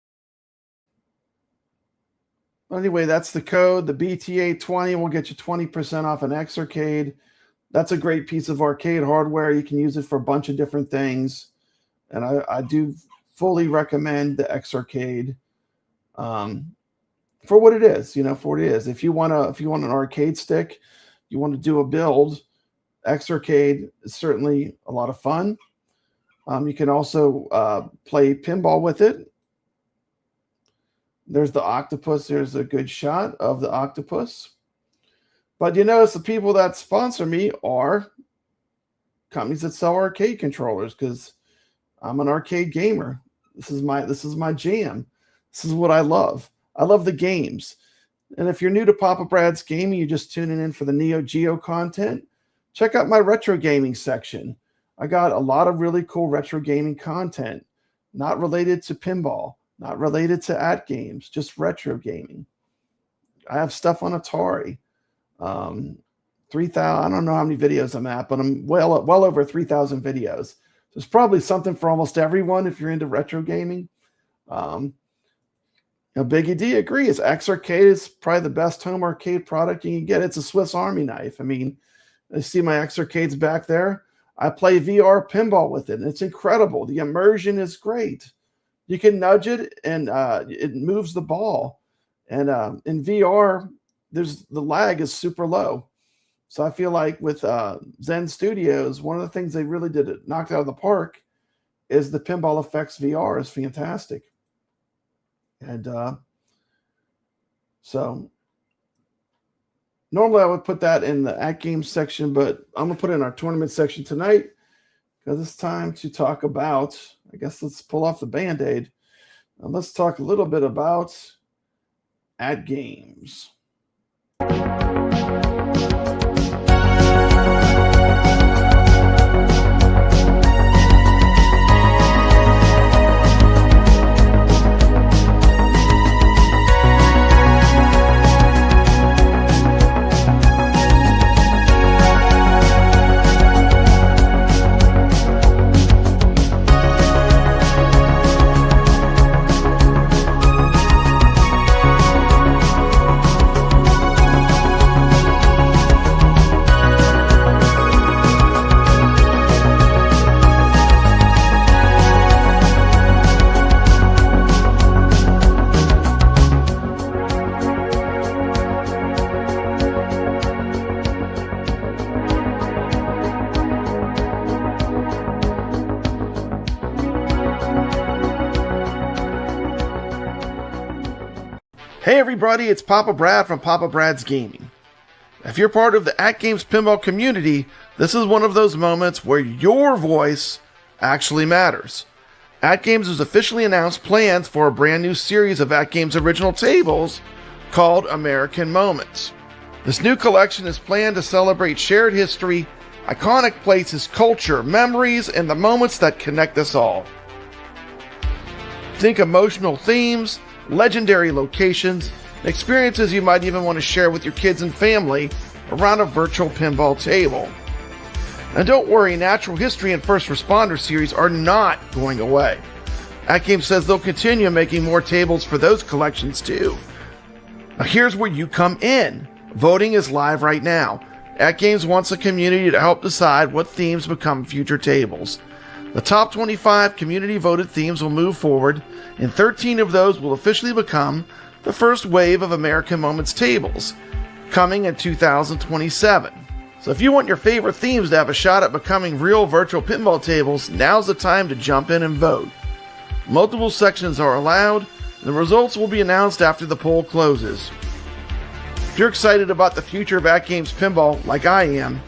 Speaker 3: Anyway, that's the code. The BTA20 will get you 20% off an Arcade. That's a great piece of arcade hardware. You can use it for a bunch of different things. And I do fully recommend the Arcade. For what it is, for what it is. If you want an arcade stick, you want to do a build, Arcade is certainly a lot of fun. You can also play pinball with it. There's the octopus. There's a good shot of the octopus. But you notice the people that sponsor me are companies that sell arcade controllers, because I'm an arcade gamer. This is my jam. This is what I love. I love the games. And if you're new to Papa Brad's Gaming, you're just tuning in for the Neo Geo content, check out my retro gaming section. I got a lot of really cool retro gaming content, not related to pinball, not related to AtGames, just retro gaming. I have stuff on Atari. 3,000, I don't know how many videos I'm at, but I'm well over 3,000 videos. There's probably something for almost everyone if you're into retro gaming. Biggie D agrees. Arcade is probably the best home arcade product you can get. It's a Swiss Army knife. I mean, I see my Arcades back there. I play VR pinball with it, and it's incredible. The immersion is great. You can nudge it, and it moves the ball. And in VR, the lag is super low. So I feel like with Zen Studios, one of the things they really knocked out of the park is the Pinball Effects VR is fantastic. And so normally I would put that in the AtGames section, but I'm going to put it in our tournament section tonight because it's time to talk about, I guess let's pull off the Band-Aid. And let's talk a little bit about AtGames. Hey everybody, it's Papa Brad from Papa Brad's Gaming. If you're part of the AtGames pinball community, this is one of those moments where your voice actually matters. AtGames has officially announced plans for a brand new series of AtGames original tables called American Moments. This new collection is planned to celebrate shared history, iconic places, culture, memories, and the moments that connect us all. Think emotional themes, legendary locations, and experiences you might even want to share with your kids and family around a virtual pinball table. And don't worry, natural history and first responder series are not going away.
Speaker 8: AtGames says they'll continue making more tables for those collections too. Now here's where you come in. Voting is live right now. AtGames wants the community to help decide what themes become future tables. The top 25 community voted themes will move forward, and 13 of those will officially become the first wave of American Moments tables, coming in 2027. So if you want your favorite themes to have a shot at becoming real virtual pinball tables, now's the time to jump in and vote. Multiple sections are allowed, and the results will be announced after the poll closes. If you're excited about the future of AtGames Pinball, like I am,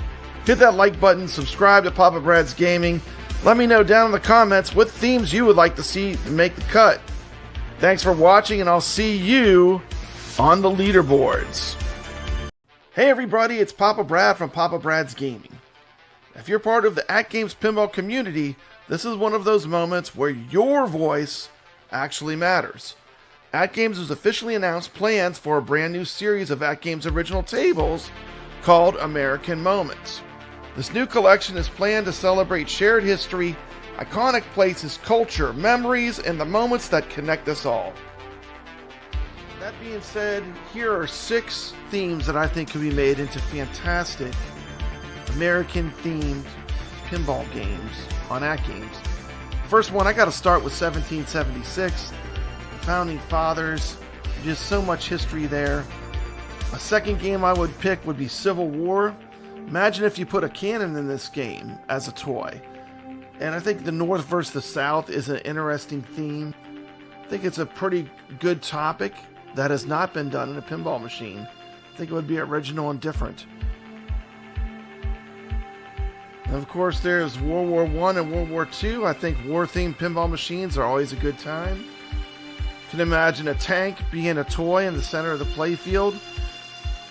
Speaker 8: hit that like button, subscribe to Papa Brad's Gaming. Let me know down in the comments what themes you would like to see to make the cut. Thanks for watching, and I'll see you on the leaderboards. Hey everybody, it's Papa Brad from Papa Brad's Gaming. If you're part of the AtGames Pinball community, this is one of those moments where your voice actually matters. AtGames has officially announced plans for a brand new series of AtGames original tables called American Moments. This new collection is planned to celebrate shared history, iconic places, culture, memories, and the moments that connect us all. That being said, here are 6 themes that I think can be made into fantastic American-themed pinball games on AtGames. First one, I got to start with 1776. The Founding Fathers, just so much history there. A second game I would pick would be Civil War. Imagine if you put a cannon in this game as a toy. And I think the North versus the South is an interesting theme. I think it's a pretty good topic that has not been done in a pinball machine. I think it would be original and different. And of course, there's World War I and World War II. I think war-themed pinball machines are always a good time. You can imagine a tank being a toy in the center of the playfield.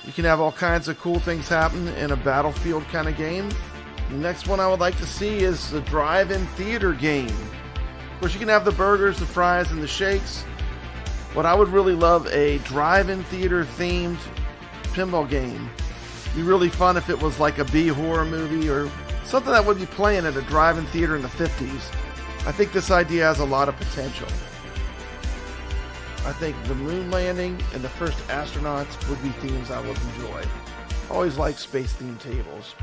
Speaker 8: You can have all kinds of cool things happen in a battlefield kind of game. The next one I would like to see is the drive-in theater game. Of course, you can have the burgers, the fries, and the shakes. But I would really love a drive-in theater themed pinball game. It'd be really fun if it was like a B-horror movie or something that would be playing at a drive-in theater in the 50s. I think this idea has a lot of potential. I think the moon landing and the first astronauts would be themes I would enjoy. I always like space-themed tables,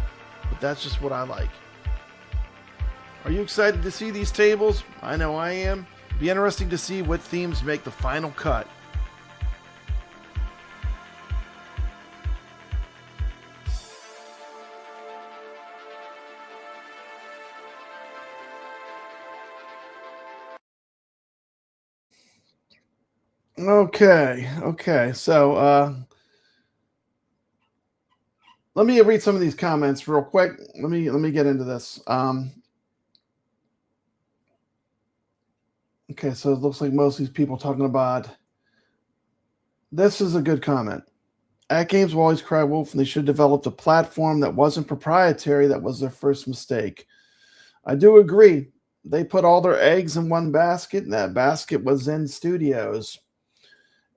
Speaker 8: but that's just what I like. Are you excited to see these tables? I know I am. It'd be interesting to see what themes make the final cut.
Speaker 3: Okay. So let me read some of these comments real quick. Let me get into this. Okay, so it looks like most of these people talking about this is a good comment. AtGames will always cry wolf, and they should have developed a platform that wasn't proprietary. That was their first mistake. I do agree. They put all their eggs in one basket, and that basket was Zen Studios.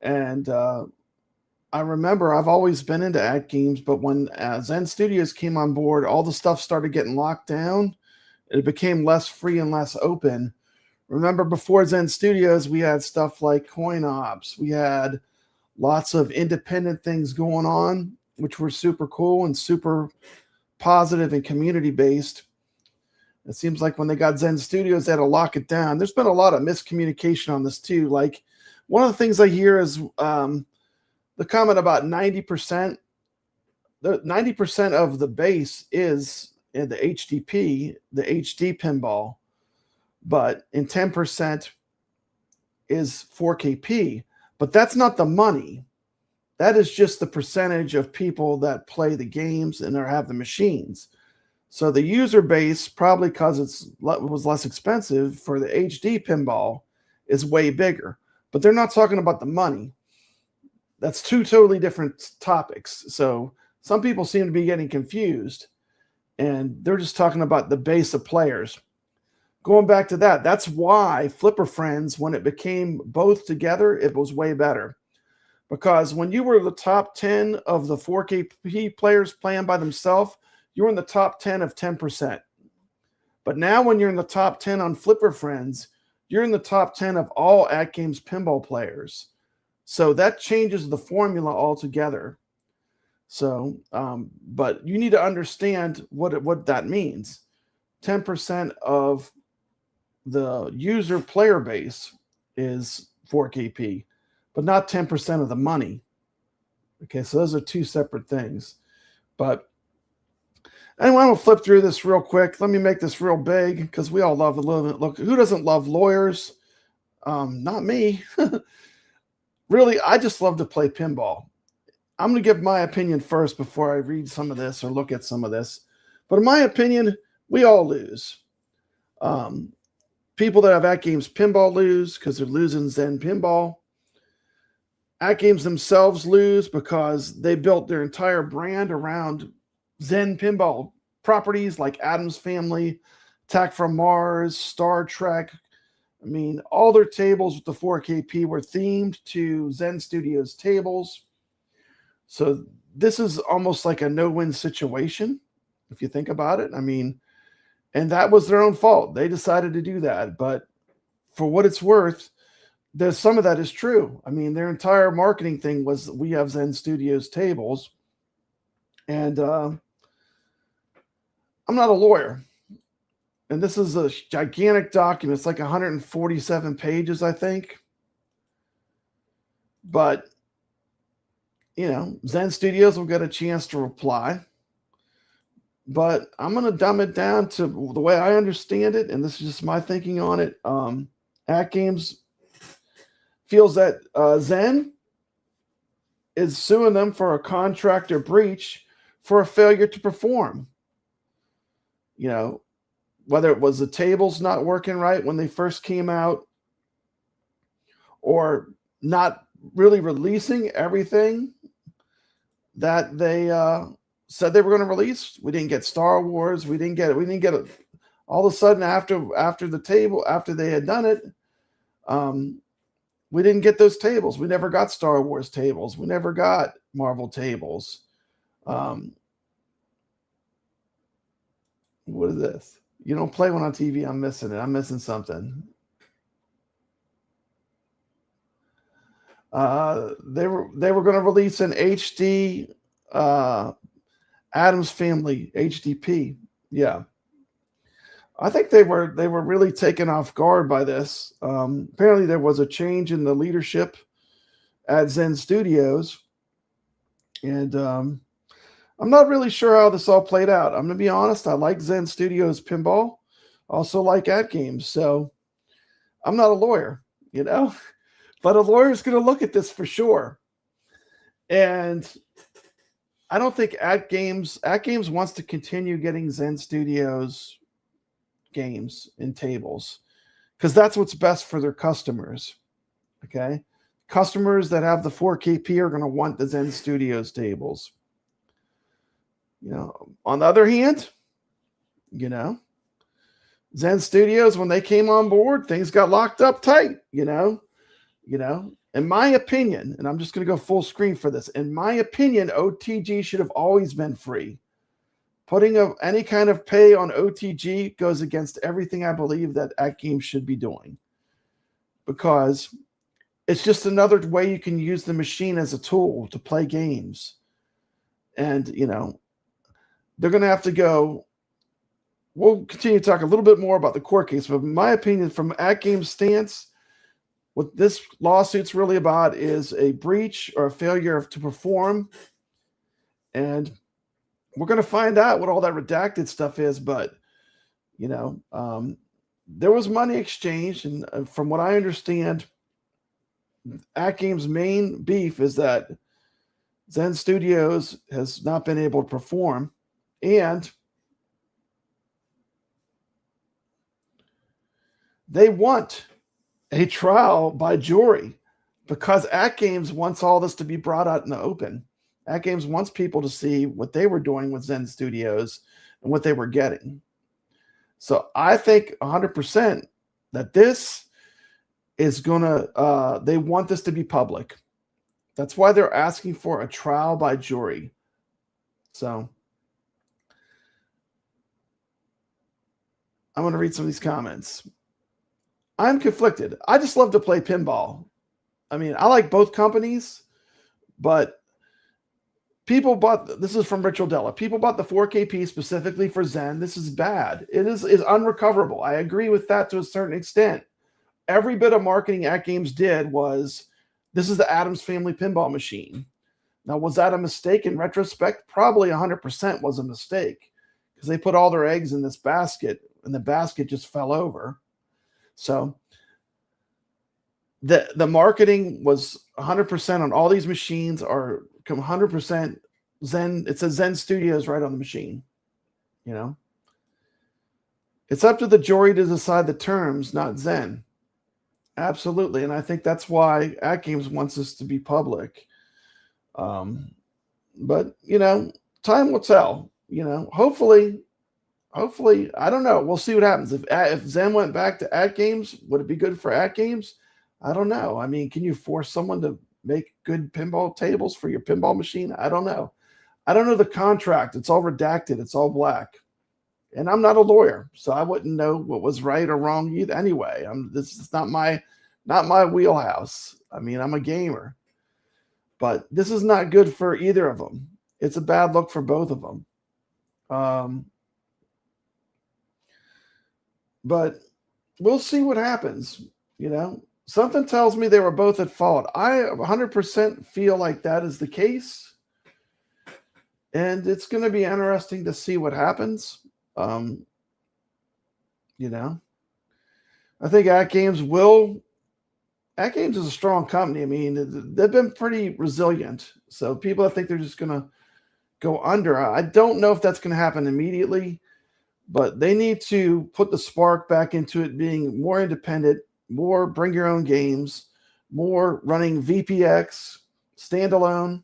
Speaker 3: And I remember I've always been into AtGames, but when Zen Studios came on board, all the stuff started getting locked down. It became less free and less open. Remember, before Zen Studios, we had stuff like coin ops. We had lots of independent things going on, which were super cool and super positive and community-based. It seems like when they got Zen Studios, they had to lock it down. There's been a lot of miscommunication on this too. Like, one of the things I hear is the comment about 90%. The 90% of the base is in the HDP, the HD pinball, but in 10% is 4KP. But that's not the money. That is just the percentage of people that play the games and or have the machines. So the user base, probably because it was less expensive for the HD pinball, is way bigger. But they're not talking about the money. That's two totally different topics. So some people seem to be getting confused, and they're just talking about the base of players. Going back to that, that's why Flipper Friends, when it became both together, it was way better. Because when you were the top 10 of the 4KP players playing by themselves, you were in the top 10 of 10%. But now when you're in the top 10 on Flipper Friends, you're in the top 10 of all AtGames pinball players. So that changes the formula altogether. So, but you need to understand what that means. 10% of the user player base is 4KP, but not 10% of the money. Okay, so those are two separate things. But anyway, I'm going to flip through this real quick. Let me make this real big because we all love a little bit. Look, who doesn't love lawyers? Not me. Really, I just love to play pinball. I'm going to give my opinion first before I read some of this or look at some of this. But in my opinion, we all lose. People that have AtGames pinball lose because they're losing Zen pinball. AtGames themselves lose because they built their entire brand around Zen pinball properties like Addams Family, Attack from Mars, Star Trek. I mean, all their tables with the 4KP were themed to Zen Studios tables. So this is almost like a no-win situation, if you think about it. I mean, and that was their own fault. They decided to do that. But for what it's worth, there's some of that is true. I mean, their entire marketing thing was we have Zen Studios tables. And I'm not a lawyer. And this is a gigantic document. It's like 147 pages, I think. But, you know, Zen Studios will get a chance to reply. But I'm going to dumb it down to the way I understand it, and this is just my thinking on it. AtGames feels that Zen is suing them for a contractor breach for a failure to perform. You know, whether it was the tables not working right when they first came out, or not really releasing everything that they said they were going to release. We didn't get Star Wars. We didn't get it. All of a sudden, after they had done it, we didn't get those tables. We never got Star Wars tables. We never got Marvel tables. What is this? You don't play one on TV. I'm missing it. I'm missing something. They were going to release an HD Addams Family HDP. Yeah. I think they were really taken off guard by this. Apparently there was a change in the leadership at Zen Studios. And I'm not really sure how this all played out. I'm going to be honest. I like Zen Studios pinball. Also like AtGames. So I'm not a lawyer, you know. But a lawyer's going to look at this for sure. And I don't think AtGames wants to continue getting Zen Studios games in tables because that's what's best for their customers. Okay? Customers that have the 4KP are going to want the Zen Studios tables. You know, on the other hand, you know, Zen Studios, when they came on board, things got locked up tight, you know, in my opinion, and I'm just going to go full screen for this. In my opinion, OTG should have always been free. Putting any kind of pay on OTG goes against everything I believe that AtGames should be doing, because it's just another way you can use the machine as a tool to play games. And, you know, they're going to have to go. We'll continue to talk a little bit more about the court case, but in my opinion, from AtGames' stance, what this lawsuit's really about is a breach or a failure to perform. And we're going to find out what all that redacted stuff is. But, you know, there was money exchanged. And from what I understand, AtGames' main beef is that Zen Studios has not been able to perform. And they want a trial by jury because AtGames wants all this to be brought out in the open. AtGames wants people to see what they were doing with Zen Studios and what they were getting. So I think 100% that this is going to, they want this to be public. That's why they're asking for a trial by jury. So I'm going to read some of these comments. I'm conflicted. I just love to play pinball. I mean, I like both companies, but people bought, this is from Rich Odella, people bought the 4KP specifically for Zen. This is bad. It is unrecoverable. I agree with that to a certain extent. Every bit of marketing AtGames did was, this is the Addams Family pinball machine. Now, was that a mistake in retrospect? Probably 100% was a mistake, because they put all their eggs in this basket, and the basket just fell over. So the marketing was 100% on all these machines are 100% Zen. It says Zen Studios right on the machine. You know, it's up to the jury to decide the terms, not Zen. Absolutely. And I think that's why AtGames wants this to be public. But, you know, time will tell. You know, hopefully, I don't know. We'll see what happens. If Zen went back to AtGames, would it be good for AtGames? I don't know. I mean, can you force someone to make good pinball tables for your pinball machine? I don't know. I don't know the contract. It's all redacted. It's all black. And I'm not a lawyer, so I wouldn't know what was right or wrong either. Anyway, this is not my wheelhouse. I mean, I'm a gamer. But this is not good for either of them. It's a bad look for both of them. But we'll see what happens. You know, something tells me they were both at fault. I 100% feel like that is the case. And it's going to be interesting to see what happens. You know, I think AtGames is a strong company. I mean, they've been pretty resilient. So people, I think they're just going to go under. I don't know if that's going to happen immediately, but they need to put the spark back into it being more independent, more bring your own games, more running VPX, standalone.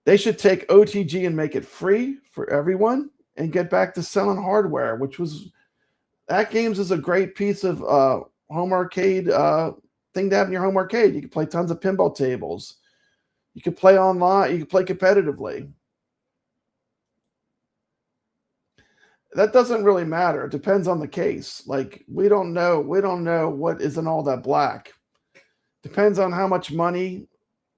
Speaker 3: They should take OTG and make it free for everyone and get back to selling hardware, which was AtGames is a great piece of home arcade thing to have in your home arcade. You can play tons of pinball tables. You can play online. You can play competitively. That doesn't really matter. It depends on the case. Like, we don't know what isn't all that black. Depends on how much money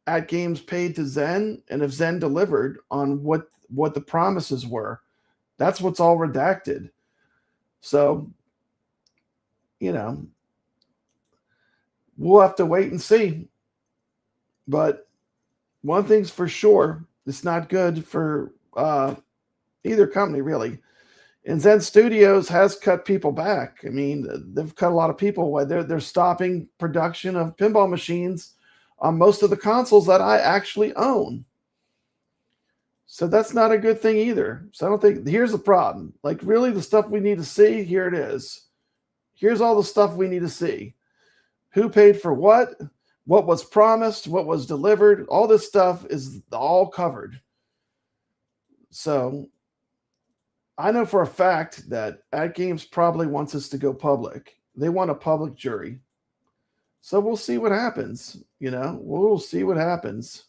Speaker 3: AtGames paid to Zen and if Zen delivered on what the promises were. That's what's all redacted. So, you know, we'll have to wait and see. But one thing's for sure, it's not good for either company, really. And Zen Studios has cut people back. I mean, they've cut a lot of people. They're stopping production of pinball machines on most of the consoles that I actually own. So that's not a good thing either. So I don't think, here's the problem. Like, really, the stuff we need to see, here it is. Here's all the stuff we need to see. Who paid for what was promised, what was delivered. All this stuff is all covered. So I know for a fact that AtGames probably wants us to go public. They want a public jury. So we'll see what happens. You know, we'll see what happens.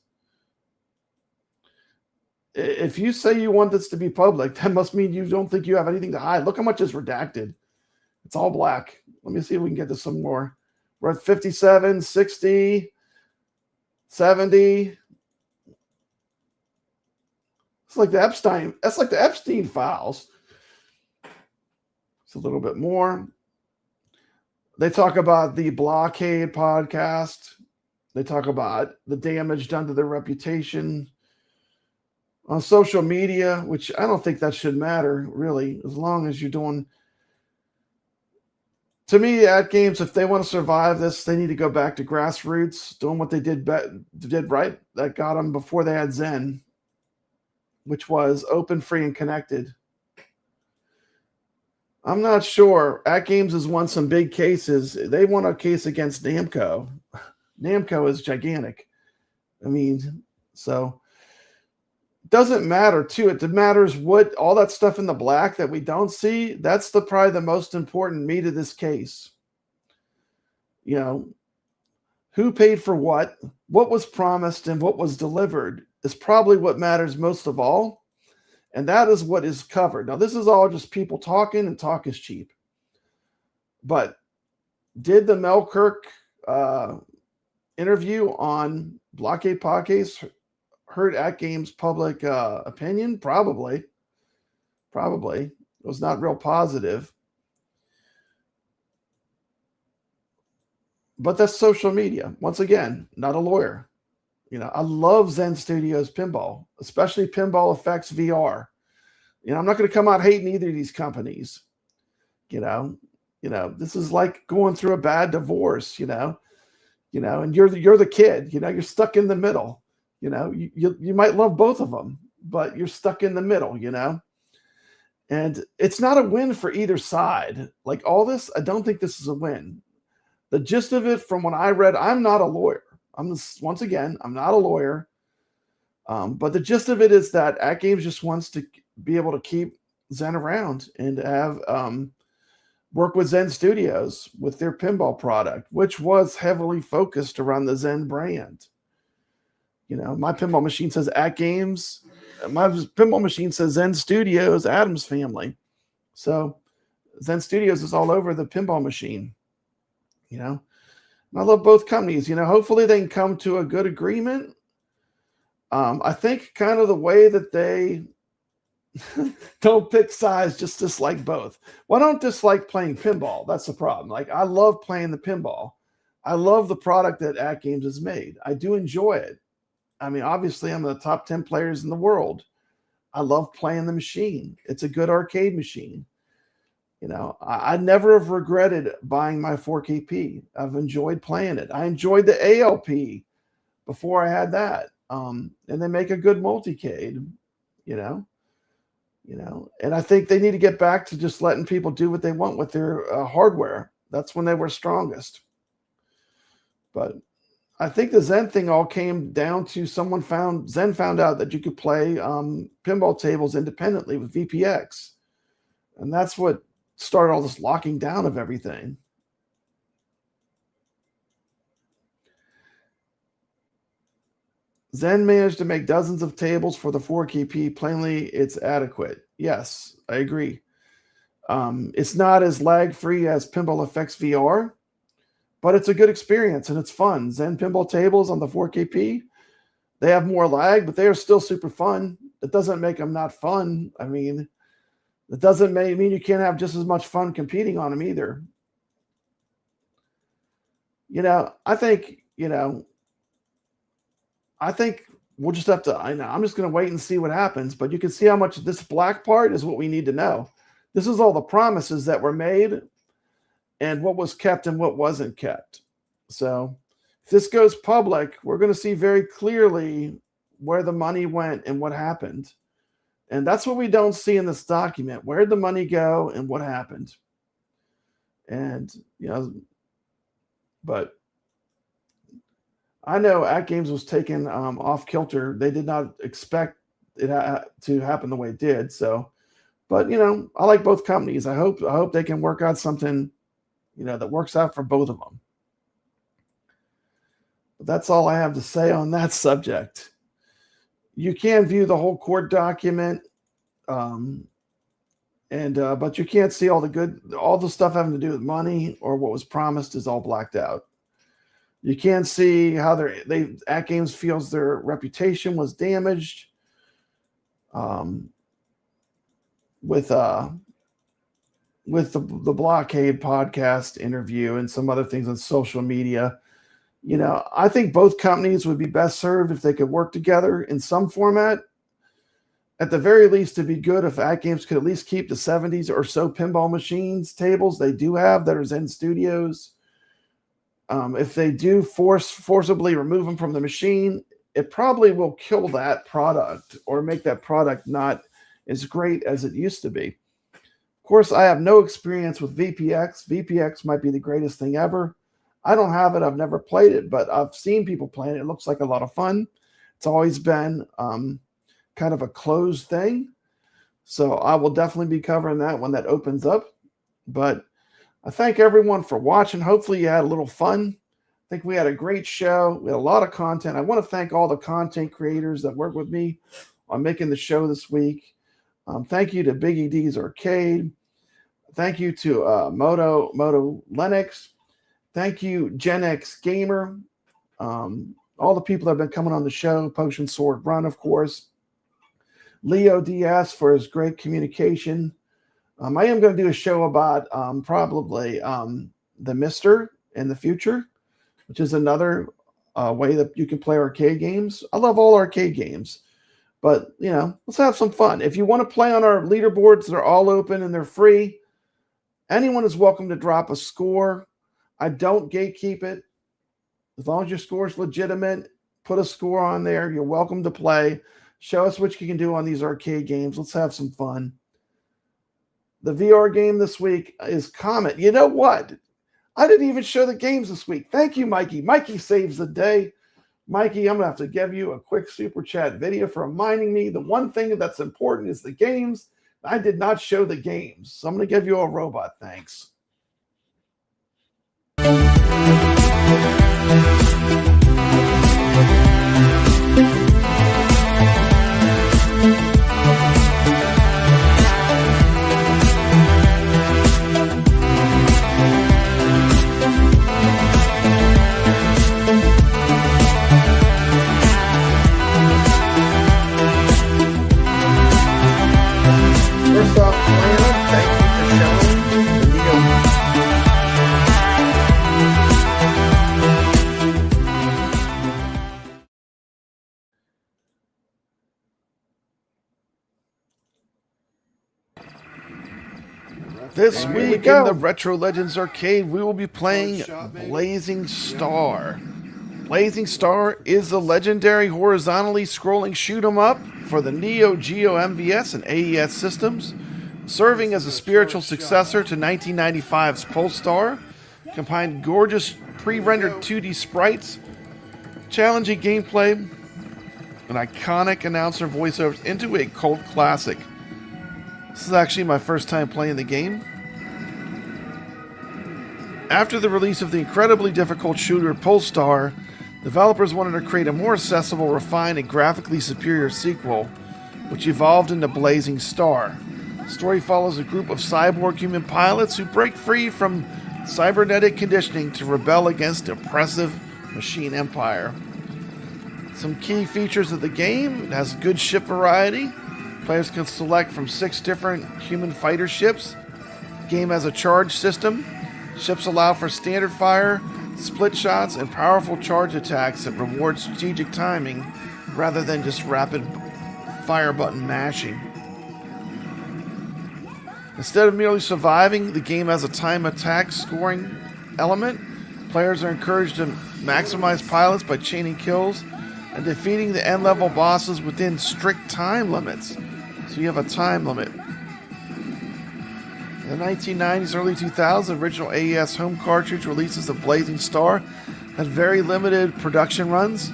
Speaker 3: If you say you want this to be public, that must mean you don't think you have anything to hide. Look how much is redacted. It's all black. Let me see if we can get to some more. We're at 57, 60, 70. It's like the Epstein. That's like the Epstein files. It's a little bit more. They talk about the blockade podcast. They talk about the damage done to their reputation on social media, which I don't think that should matter, really, as long as you're doing. To me, AtGames, if they want to survive this, they need to go back to grassroots, doing what they did right. That got them before they had Zen, which was open, free, and connected. I'm not sure. AtGames has won some big cases. They won a case against Namco. Namco is gigantic. I mean, so it doesn't matter too. It matters what all that stuff in the black that we don't see. That's probably the most important meat of this case. You know, who paid for what was promised, and what was delivered is probably what matters most of all. And that is what is covered. Now, this is all just people talking, and talk is cheap. But Did the Mel Kirk interview on Blockade Podcast hurt AtGame's public opinion? Probably. It was not real positive. But that's social media. Once again, not a lawyer. I love Zen Studios Pinball, especially Pinball Effects VR. I'm not going to come out hating either of these companies. This is like going through a bad divorce, and you're the kid, you're stuck in the middle. You might love both of them, but you're stuck in the middle, and it's not a win for either side. Like all this, I don't think this is a win. The gist of it from what I read, I'm not a lawyer. I'm not a lawyer. But the gist of it is that AtGames just wants to be able to keep Zen around and have work with Zen Studios with their pinball product, which was heavily focused around the Zen brand. My pinball machine says AtGames. My pinball machine says Zen Studios, Adams Family. So Zen Studios is all over the pinball machine. And I love both companies. Hopefully they can come to a good agreement. I think kind of the way that they don't pick sides, just dislike both. Well, I don't dislike playing pinball. That's the problem. Like, I love playing the pinball. I love the product that AtGames has made. I do enjoy it. I mean, obviously, I'm the top 10 players in the world. I love playing the machine. It's a good arcade machine. I never have regretted buying my 4KP. I've enjoyed playing it. I enjoyed the ALP before I had that. And they make a good multicade, and I think they need to get back to just letting people do what they want with their hardware. That's when they were strongest. But I think the Zen thing all came down to Zen found out that you could play pinball tables independently with VPX. And that's what started all this locking down of everything. Zen managed to make dozens of tables for the 4KP. Plainly, it's adequate. Yes, I agree. It's not as lag-free as Pinball Effects VR, but it's a good experience and it's fun. Zen pinball tables on the 4KP, they have more lag, but they are still super fun. It doesn't make them not fun. I mean, it doesn't mean you can't have just as much fun competing on them either. I think we'll just have to, I'm just going to wait and see what happens, but you can see how much this black part is what we need to know. This is all the promises that were made and what was kept and what wasn't kept. So if this goes public, we're going to see very clearly where the money went and what happened. And that's what we don't see in this document. Where did the money go and what happened? And, but I know AtGames was taken off kilter. They did not expect it to happen the way it did. So, but I like both companies. I hope they can work out something, that works out for both of them. But that's all I have to say on that subject. You can view the whole court document, but you can't see all the stuff having to do with money or what was promised is all blacked out. You can't see how AtGames feels their reputation was damaged with the Blockade podcast interview and some other things on social media. I think both companies would be best served if they could work together in some format. At the very least, it'd be good if AtGames could at least keep the 70s or so pinball machines tables they do have that are Zen Studios. If they do forcibly remove them from the machine, it probably will kill that product or make that product not as great as it used to be. Of course, I have no experience with VPX. VPX might be the greatest thing ever. I don't have it. I've never played it, but I've seen people playing it. It looks like a lot of fun. It's always been kind of a closed thing. So I will definitely be covering that when that opens up. But I thank everyone for watching. Hopefully you had a little fun. I think we had a great show. We had a lot of content. I want to thank all the content creators that work with me on making the show this week. Thank you to Biggie D's Arcade. Thank you to MotoLinux. Thank you, GenXGamer. All the people that have been coming on the show. Potion Sword Run, of course. Leo DS for his great communication. I am going to do a show about probably the Mister in the future, which is another way that you can play arcade games. I love all arcade games, but let's have some fun. If you want to play on our leaderboards, they're all open and they're free. Anyone is welcome to drop a score. I don't gatekeep it. As long as your score is legitimate, put a score on there. You're welcome to play. Show us what you can do on these arcade games. Let's have some fun. The VR game this week is COMET. You know what? I didn't even show the games this week. Thank you, Mikey. Mikey saves the day. Mikey, I'm going to have to give you a quick super chat video for reminding me. The one thing that's important is the games. I did not show the games. So I'm going to give you a robot. Thanks. First off, Plaion, thank you for showing the Neo. This week in the Retro Legends Arcade, we will be playing Blazing Star. Blazing Star is a legendary horizontally scrolling shoot-'em-up for the Neo Geo MVS and AES systems, serving as a spiritual successor to 1995's Polestar, combined gorgeous pre-rendered 2D sprites, challenging gameplay, and iconic announcer voiceovers into a cult classic. This is actually my first time playing the game. After the release of the incredibly difficult shooter Polestar, developers wanted to create a more accessible, refined, and graphically superior sequel, which evolved into Blazing Star. The story follows a group of cyborg human pilots who break free from cybernetic conditioning to rebel against the oppressive machine empire. Some key features of the game: it has good ship variety. Players can select from 6 different human fighter ships. The game has a charge system. Ships allow for standard fire, split shots, and powerful charge attacks that reward strategic timing rather than just rapid fire button mashing. Instead of merely surviving, the game has a time attack scoring element. Players are encouraged to maximize pilots by chaining kills and defeating the end-level bosses within strict time limits. So you have a time limit. In the 1990s, early 2000s, the original AES home cartridge releases of Blazing Star had very limited production runs,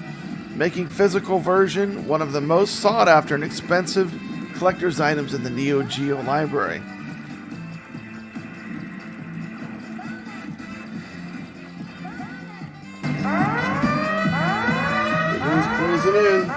Speaker 3: making physical version one of the most sought after and expensive collector's items in the Neo Geo library. Everyone's closing in.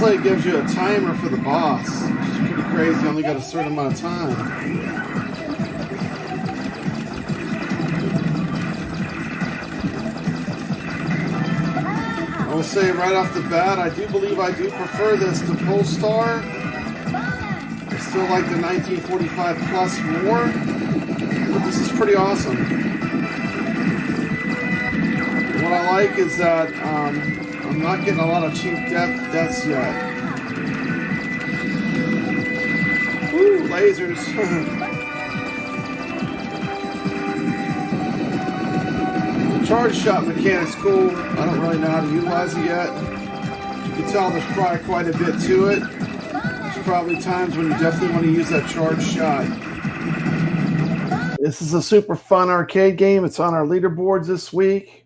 Speaker 3: It gives you a timer for the boss, which is pretty crazy. You only got a certain amount of time. Oh
Speaker 8: want to say right off the bat, I do believe I do prefer this to Polestar. I still like the 1945 Plus more, but this is pretty awesome. What I like is that I'm not getting a lot of cheap deaths yet. Woo, lasers. Charge shot mechanic's cool. I don't really know how to utilize it yet. You can tell there's probably quite a bit to it. There's probably times when you definitely want to use that charge shot.
Speaker 3: This is a super fun arcade game. It's on our leaderboards this week.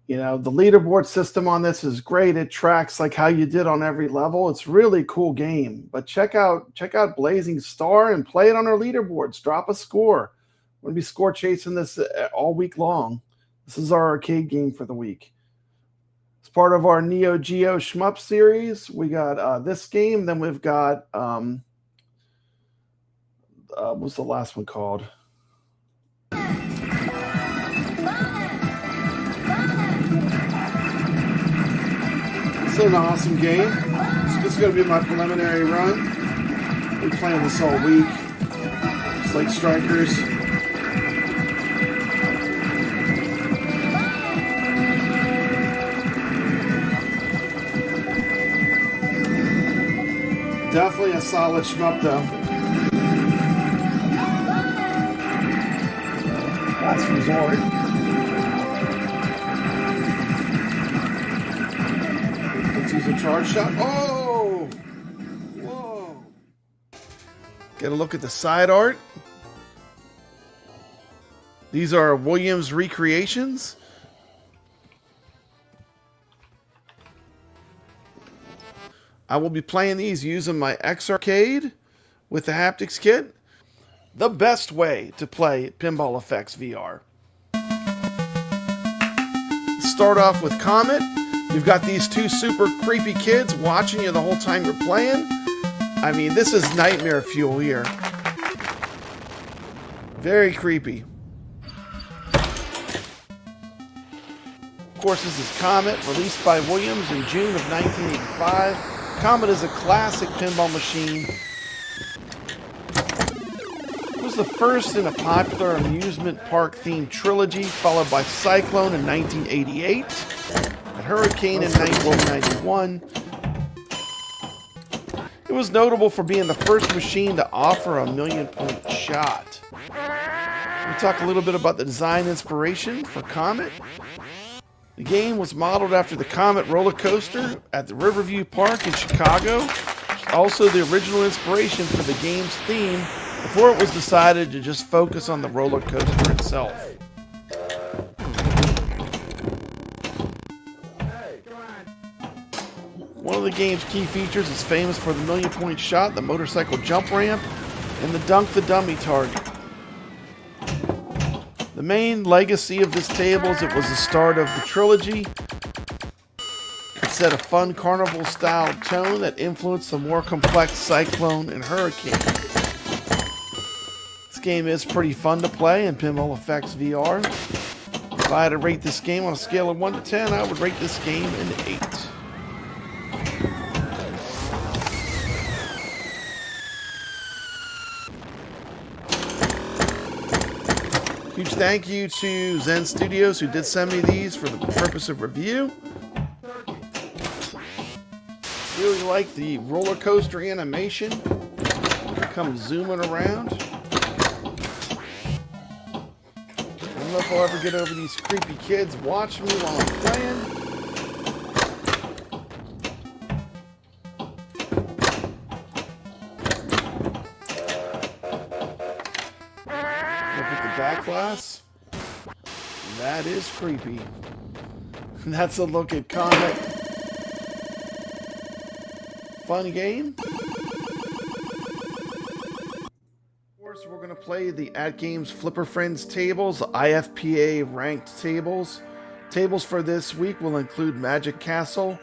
Speaker 3: You know, the leaderboard system on this is great. It tracks like how you did on every level. It's really cool game. But check out Blazing Star and play it on our leaderboards. Drop a score. We're going to be score chasing this all week long. This is our arcade game for the week. It's part of our Neo Geo Shmup series. We got this game. Then we've got, what's the last one called?
Speaker 8: It's an awesome game. This is going to be my preliminary run. We're playing this all week. It's like Strikers. Definitely a solid shmup, though.
Speaker 3: Last resort.
Speaker 8: Let's use a charge shot. Oh! Whoa! Get a look at the side art. These are Williams recreations. I will be playing these using my X-Arcade with the haptics kit. The best way to play Pinball Effects VR. Start off with COMET. You've got these two super creepy kids watching you the whole time you're playing. I mean, this is nightmare fuel here. Very creepy. Of course, this is COMET, released by Williams in June of 1985. COMET is a classic pinball machine. It was the first in a popular amusement park themed trilogy, followed by Cyclone in 1988, and Hurricane in 1991. It was notable for being the first machine to offer a 1,000,000-point shot. We'll talk a little bit about the design inspiration for COMET. The game was modeled after the COMET roller coaster at the Riverview Park in Chicago. Also the original inspiration for the game's theme before it was decided to just focus on the roller coaster itself. One of the game's key features is famous for the 1,000,000-point shot, the motorcycle jump ramp, and the dunk the dummy target. The main legacy of this table is it was the start of the trilogy. It set a fun carnival-style tone that influenced the more complex Cyclone and Hurricane. This game is pretty fun to play in Pinball Effects VR. If I had to rate this game on a scale of 1 to 10, I would rate this game an 8. Huge thank you to Zen Studios who did send me these for the purpose of review. Really like the roller coaster animation. Come zooming around. I don't know if I'll ever get over these creepy kids watching me while I'm playing. Back glass. That is creepy. That's a look at COMET. Fun game. Of course, we're going to play the AtGames Flipper Friends tables, IFPA ranked tables. Tables for this week will include Magic Castle,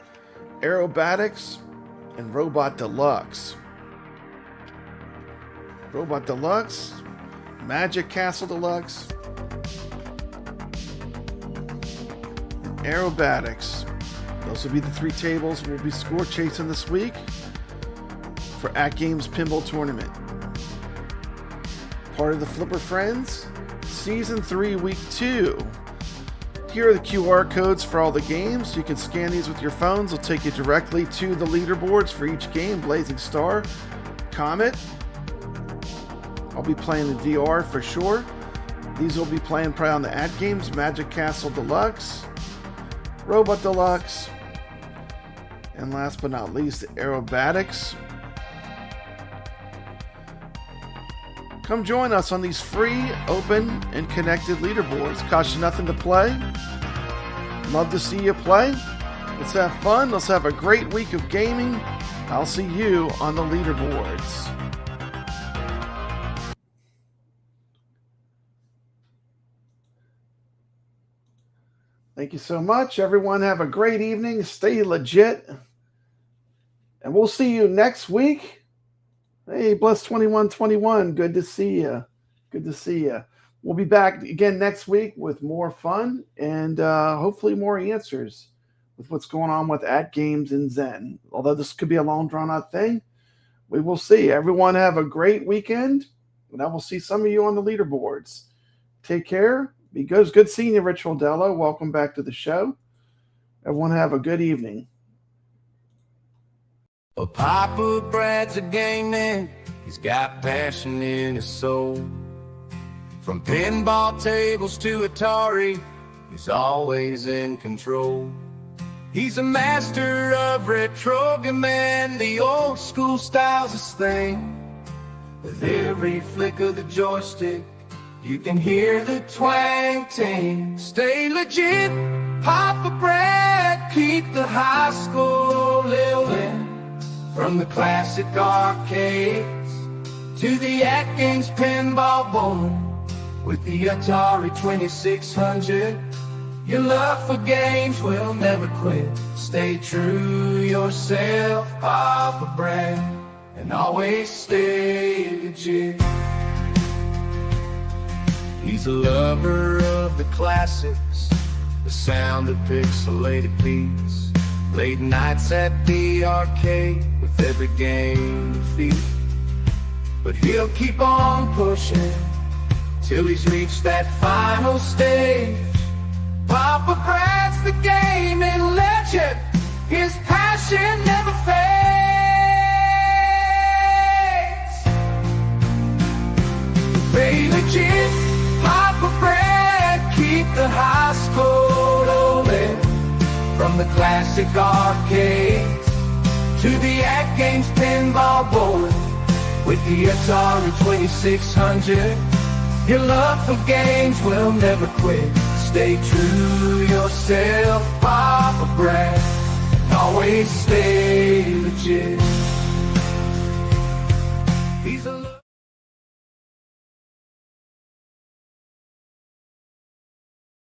Speaker 8: Aerobatics, and Robot Deluxe. Robot Deluxe, Magic Castle Deluxe, Aerobatics. Those will be the 3 tables we'll be score chasing this week for AtGames Pinball Tournament. Part of the Flipper Friends, Season 3, Week 2. Here are the QR codes for all the games. You can scan these with your phones. It'll take you directly to the leaderboards for each game. Blazing Star, Comet. I'll be playing in VR for sure. These will be playing probably on the AtGames, Magic Castle Deluxe, Robot Deluxe, and last but not least, the Aerobatics. Come join us on these free, open, and connected leaderboards. Cost you nothing to play. Love to see you play. Let's have fun. Let's have a great week of gaming. I'll see you on the leaderboards. Thank you so much. Everyone have a great evening. Stay legit. And we'll see you next week. Hey, Bless 2121. Good to see you. Good to see you. We'll be back again next week with more fun and hopefully more answers with what's going on with AtGames and Zen. Although this could be a long, drawn-out thing, we will see. Everyone have a great weekend, and I will see some of you on the leaderboards. Take care. Be good. It's good seeing you, Rich Rodello. Welcome back to the show. Everyone have a good evening.
Speaker 10: Well, Papa Brad's a game man. He's got passion in his soul. From pinball tables to Atari, he's always in control. He's a master of retro man. The old school style's his thing. With every flick of the joystick, you can hear the twang ting. Stay legit, Papa Brad. Keep the high school living. From the classic arcades to the AtGames pinball board with the Atari 2600. Your love for games will never quit. Stay true yourself, Papa Brad, and always stay legit. He's a lover of the classics, the sound of pixelated beats. Late nights at the arcade with every game defeat. But he'll keep on pushing till he's reached that final stage. Papa Brad's the gaming legend. His passion never fades. Stay legit, Papa Brad. Keep the high school rolling. From the classic arcades to the AtGames pinball board with the Atari 2600. Your love for games will never quit. Stay true yourself, Papa Brad, and always stay legit. He's a